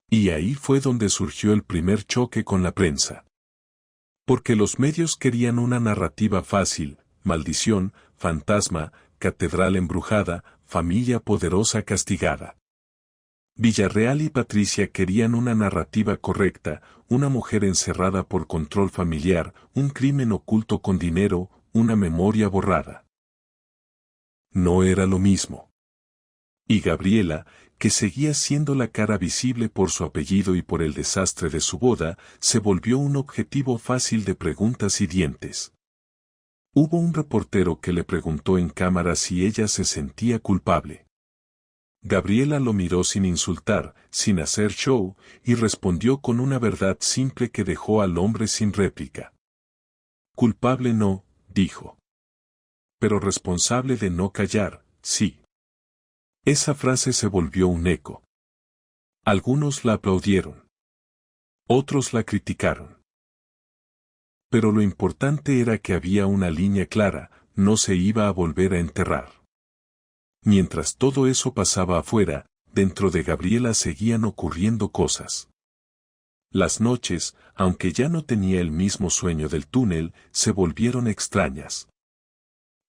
Y ahí fue donde surgió el primer choque con la prensa. Porque los medios querían una narrativa fácil: maldición, fantasma, catedral embrujada, familia poderosa castigada. Villarreal y Patricia querían una narrativa correcta: una mujer encerrada por control familiar, un crimen oculto con dinero, una memoria borrada. No era lo mismo. Y Gabriela, que seguía siendo la cara visible por su apellido y por el desastre de su boda, se volvió un objetivo fácil de preguntas y dientes. Hubo un reportero que le preguntó en cámara si ella se sentía culpable. Gabriela lo miró sin insultar, sin hacer show, y respondió con una verdad simple que dejó al hombre sin réplica. Culpable no, dijo. Pero responsable de no callar, sí. Esa frase se volvió un eco. Algunos la aplaudieron. Otros la criticaron. Pero lo importante era que había una línea clara: no se iba a volver a enterrar. Mientras todo eso pasaba afuera, dentro de Gabriela seguían ocurriendo cosas. Las noches, aunque ya no tenía el mismo sueño del túnel, se volvieron extrañas.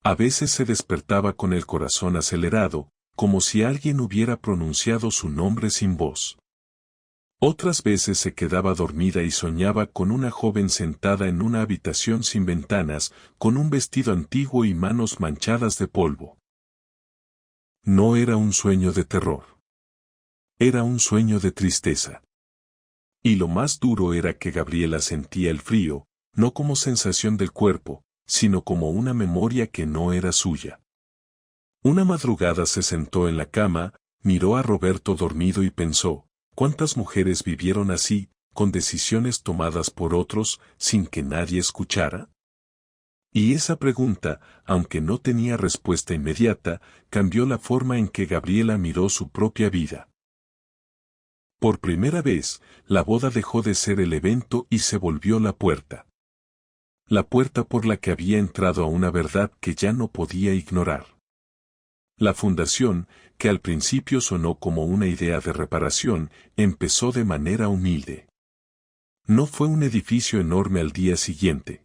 A veces se despertaba con el corazón acelerado, como si alguien hubiera pronunciado su nombre sin voz. Otras veces se quedaba dormida y soñaba con una joven sentada en una habitación sin ventanas, con un vestido antiguo y manos manchadas de polvo. No era un sueño de terror. Era un sueño de tristeza. Y lo más duro era que Gabriela sentía el frío, no como sensación del cuerpo, sino como una memoria que no era suya. Una madrugada se sentó en la cama, miró a Roberto dormido y pensó: ¿cuántas mujeres vivieron así, con decisiones tomadas por otros, sin que nadie escuchara? Y esa pregunta, aunque no tenía respuesta inmediata, cambió la forma en que Gabriela miró su propia vida. Por primera vez, la boda dejó de ser el evento y se volvió la puerta. La puerta por la que había entrado a una verdad que ya no podía ignorar. La fundación, que al principio sonó como una idea de reparación, empezó de manera humilde. No fue un edificio enorme al día siguiente.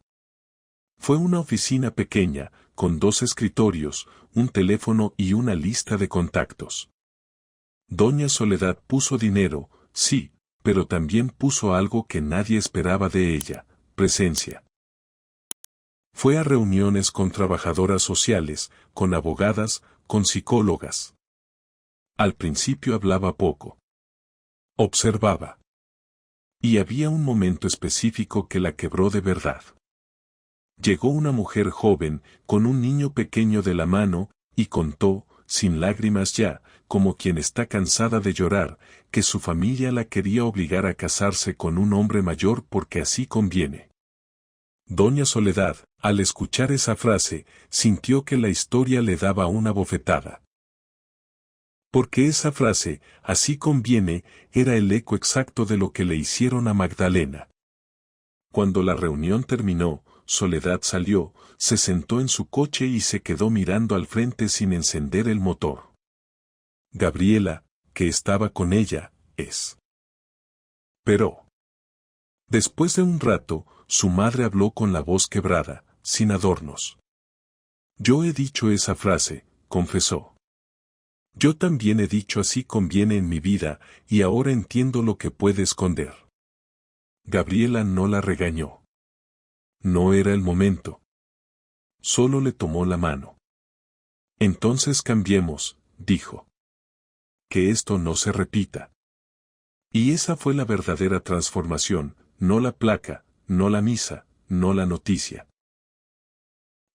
Fue una oficina pequeña, con 2 escritorios, un teléfono y una lista de contactos. Doña Soledad puso dinero, sí, pero también puso algo que nadie esperaba de ella: presencia. Fue a reuniones con trabajadoras sociales, con abogadas, con psicólogas. Al principio hablaba poco. Observaba. Y había un momento específico que la quebró de verdad. Llegó una mujer joven, con un niño pequeño de la mano, y contó, sin lágrimas ya, como quien está cansada de llorar, que su familia la quería obligar a casarse con un hombre mayor porque así conviene. Doña Soledad, al escuchar esa frase, sintió que la historia le daba una bofetada. Porque esa frase, así conviene, era el eco exacto de lo que le hicieron a Magdalena. Cuando la reunión terminó, Soledad salió, se sentó en su coche y se quedó mirando al frente sin encender el motor. Gabriela, que estaba con ella, es. Pero. Después de un rato, su madre habló con la voz quebrada, sin adornos. Yo he dicho esa frase, confesó. Yo también he dicho así conviene en mi vida, y ahora entiendo lo que puede esconder. Gabriela no la regañó. No era el momento. Solo le tomó la mano. Entonces cambiemos, dijo. Que esto no se repita. Y esa fue la verdadera transformación, no la placa, no la misa, no la noticia.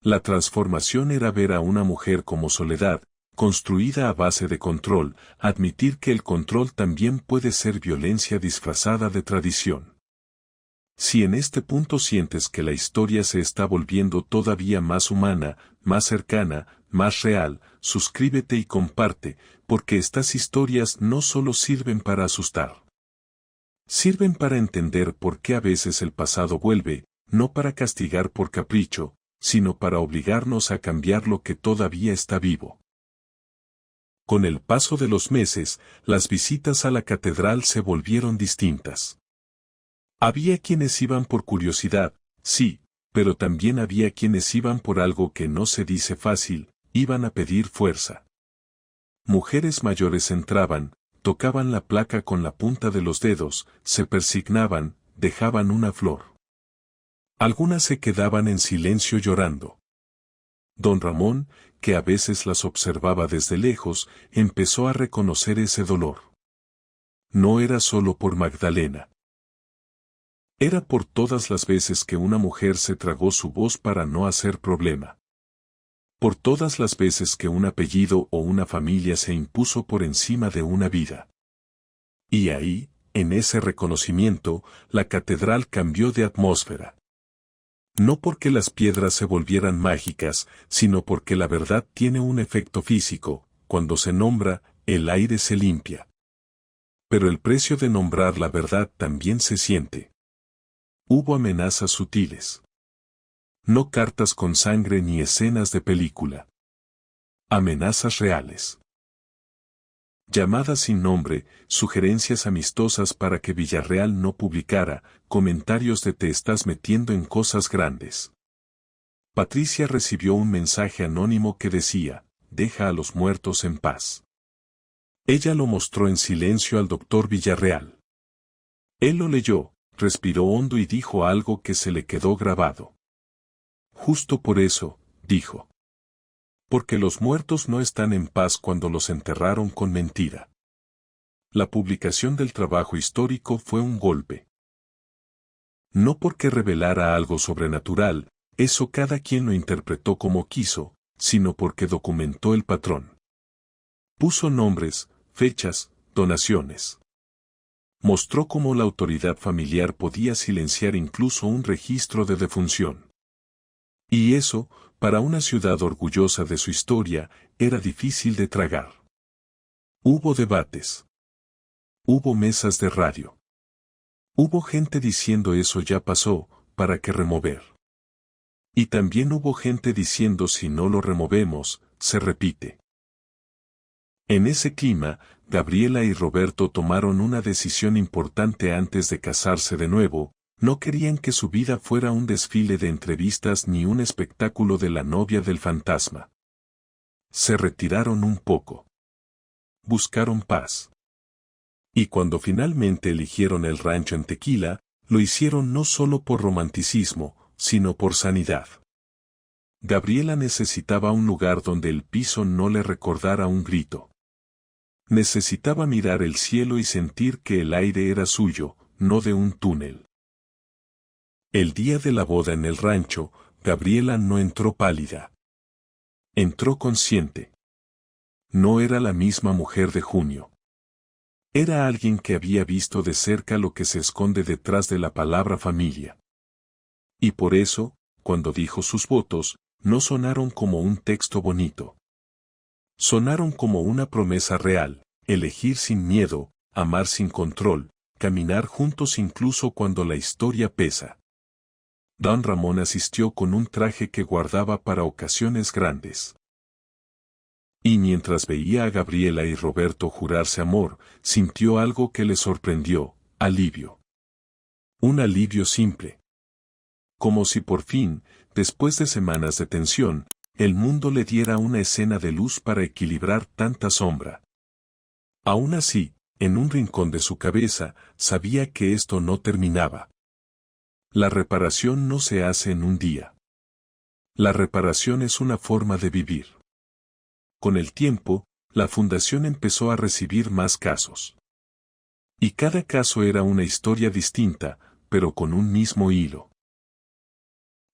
La transformación era ver a una mujer como Soledad, construida a base de control, admitir que el control también puede ser violencia disfrazada de tradición. Si en este punto sientes que la historia se está volviendo todavía más humana, más cercana, más real, suscríbete y comparte, porque estas historias no solo sirven para asustar. Sirven para entender por qué a veces el pasado vuelve, no para castigar por capricho, sino para obligarnos a cambiar lo que todavía está vivo. Con el paso de los meses, las visitas a la catedral se volvieron distintas. Había quienes iban por curiosidad, sí, pero también había quienes iban por algo que no se dice fácil, iban a pedir fuerza. Mujeres mayores entraban, tocaban la placa con la punta de los dedos, se persignaban, dejaban una flor. Algunas se quedaban en silencio llorando. Don Ramón, que a veces las observaba desde lejos, empezó a reconocer ese dolor. No era solo por Magdalena. Era por todas las veces que una mujer se tragó su voz para no hacer problema. Por todas las veces que un apellido o una familia se impuso por encima de una vida. Y ahí, en ese reconocimiento, la catedral cambió de atmósfera. No porque las piedras se volvieran mágicas, sino porque la verdad tiene un efecto físico, cuando se nombra, el aire se limpia. Pero el precio de nombrar la verdad también se siente. Hubo amenazas sutiles. No cartas con sangre ni escenas de película. Amenazas reales. Llamadas sin nombre, sugerencias amistosas para que Villarreal no publicara, comentarios de te estás metiendo en cosas grandes. Patricia recibió un mensaje anónimo que decía, deja a los muertos en paz. Ella lo mostró en silencio al doctor Villarreal. Él lo leyó, respiró hondo y dijo algo que se le quedó grabado. Justo por eso, dijo. Porque los muertos no están en paz cuando los enterraron con mentira. La publicación del trabajo histórico fue un golpe. No porque revelara algo sobrenatural, eso cada quien lo interpretó como quiso, sino porque documentó el patrón. Puso nombres, fechas, donaciones. Mostró cómo la autoridad familiar podía silenciar incluso un registro de defunción. Y eso, para una ciudad orgullosa de su historia, era difícil de tragar. Hubo debates. Hubo mesas de radio. Hubo gente diciendo eso ya pasó, ¿para qué remover? Y también hubo gente diciendo si no lo removemos, se repite. En ese clima, Gabriela y Roberto tomaron una decisión importante antes de casarse de nuevo. No querían que su vida fuera un desfile de entrevistas ni un espectáculo de la novia del fantasma. Se retiraron un poco. Buscaron paz. Y cuando finalmente eligieron el rancho en Tequila, lo hicieron no solo por romanticismo, sino por sanidad. Gabriela necesitaba un lugar donde el piso no le recordara un grito. Necesitaba mirar el cielo y sentir que el aire era suyo, no de un túnel. El día de la boda en el rancho, Gabriela no entró pálida. Entró consciente. No era la misma mujer de junio. Era alguien que había visto de cerca lo que se esconde detrás de la palabra familia. Y por eso, cuando dijo sus votos, no sonaron como un texto bonito. Sonaron como una promesa real, elegir sin miedo, amar sin control, caminar juntos incluso cuando la historia pesa. Don Ramón asistió con un traje que guardaba para ocasiones grandes. Y mientras veía a Gabriela y Roberto jurarse amor, sintió algo que le sorprendió, alivio. Un alivio simple. Como si por fin, después de semanas de tensión, el mundo le diera una escena de luz para equilibrar tanta sombra. Aún así, en un rincón de su cabeza, sabía que esto no terminaba. La reparación no se hace en un día. La reparación es una forma de vivir. Con el tiempo, la fundación empezó a recibir más casos. Y cada caso era una historia distinta, pero con un mismo hilo.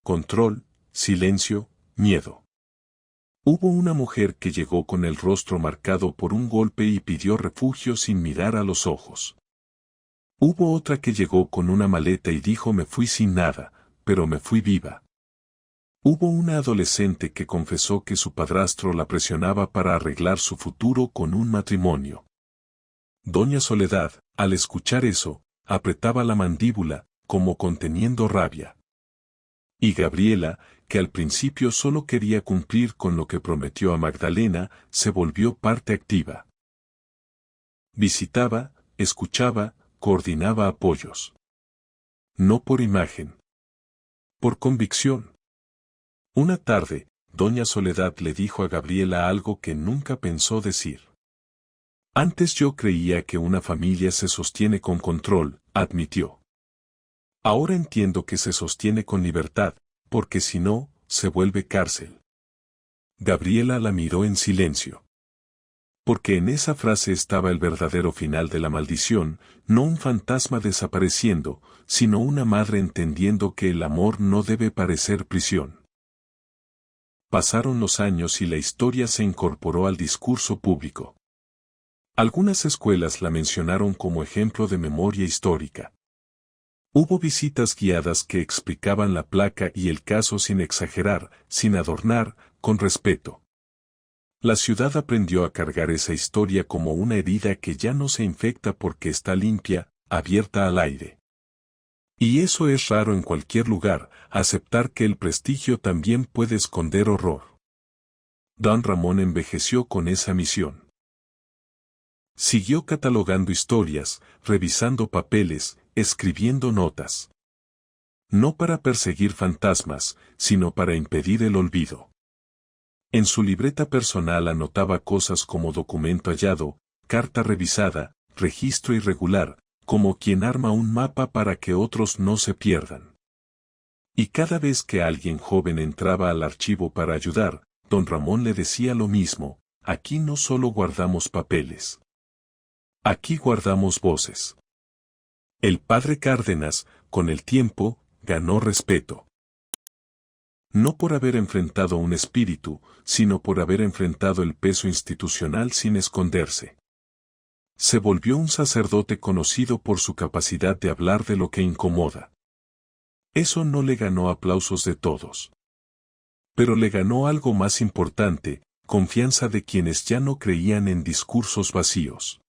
Control, silencio, miedo. Hubo una mujer que llegó con el rostro marcado por un golpe y pidió refugio sin mirar a los ojos. Hubo otra que llegó con una maleta y dijo me fui sin nada, pero me fui viva. Hubo una adolescente que confesó que su padrastro la presionaba para arreglar su futuro con un matrimonio. Doña Soledad, al escuchar eso, apretaba la mandíbula, como conteniendo rabia. Y Gabriela, que al principio solo quería cumplir con lo que prometió a Magdalena, se volvió parte activa. Visitaba, escuchaba, coordinaba apoyos. No por imagen. Por convicción. Una tarde, doña Soledad le dijo a Gabriela algo que nunca pensó decir. Antes yo creía que una familia se sostiene con control, admitió. Ahora entiendo que se sostiene con libertad, porque si no, se vuelve cárcel. Gabriela la miró en silencio. Porque en esa frase estaba el verdadero final de la maldición, no un fantasma desapareciendo, sino una madre entendiendo que el amor no debe parecer prisión. Pasaron los años y la historia se incorporó al discurso público. Algunas escuelas la mencionaron como ejemplo de memoria histórica. Hubo visitas guiadas que explicaban la placa y el caso sin exagerar, sin adornar, con respeto. La ciudad aprendió a cargar esa historia como una herida que ya no se infecta porque está limpia, abierta al aire. Y eso es raro en cualquier lugar, aceptar que el prestigio también puede esconder horror. Don Ramón envejeció con esa misión. Siguió catalogando historias, revisando papeles, escribiendo notas. No para perseguir fantasmas, sino para impedir el olvido. En su libreta personal anotaba cosas como documento hallado, carta revisada, registro irregular, como quien arma un mapa para que otros no se pierdan. Y cada vez que alguien joven entraba al archivo para ayudar, don Ramón le decía lo mismo, aquí no solo guardamos papeles. Aquí guardamos voces. El padre Cárdenas, con el tiempo, ganó respeto. No por haber enfrentado un espíritu, sino por haber enfrentado el peso institucional sin esconderse. Se volvió un sacerdote conocido por su capacidad de hablar de lo que incomoda. Eso no le ganó aplausos de todos. Pero le ganó algo más importante, confianza de quienes ya no creían en discursos vacíos.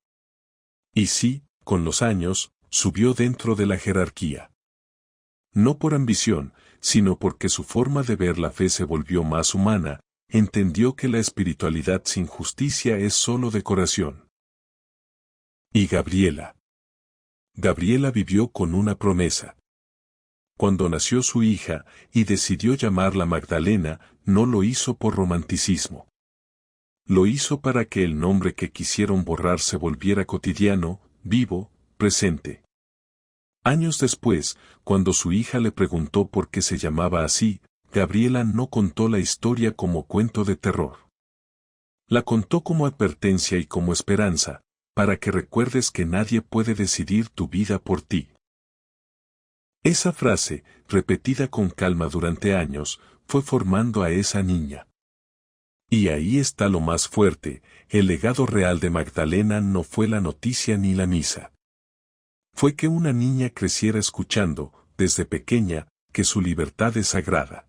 Y sí, con los años, subió dentro de la jerarquía. No por ambición, sino porque su forma de ver la fe se volvió más humana, entendió que la espiritualidad sin justicia es solo decoración. Y Gabriela. Gabriela vivió con una promesa. Cuando nació su hija, y decidió llamarla Magdalena, no lo hizo por romanticismo. Lo hizo para que el nombre que quisieron borrar se volviera cotidiano, vivo, presente. Años después, cuando su hija le preguntó por qué se llamaba así, Gabriela no contó la historia como cuento de terror. La contó como advertencia y como esperanza, para que recuerdes que nadie puede decidir tu vida por ti. Esa frase, repetida con calma durante años, fue formando a esa niña. Y ahí está lo más fuerte, el legado real de Magdalena no fue la noticia ni la misa. Fue que una niña creciera escuchando, desde pequeña, que su libertad es sagrada.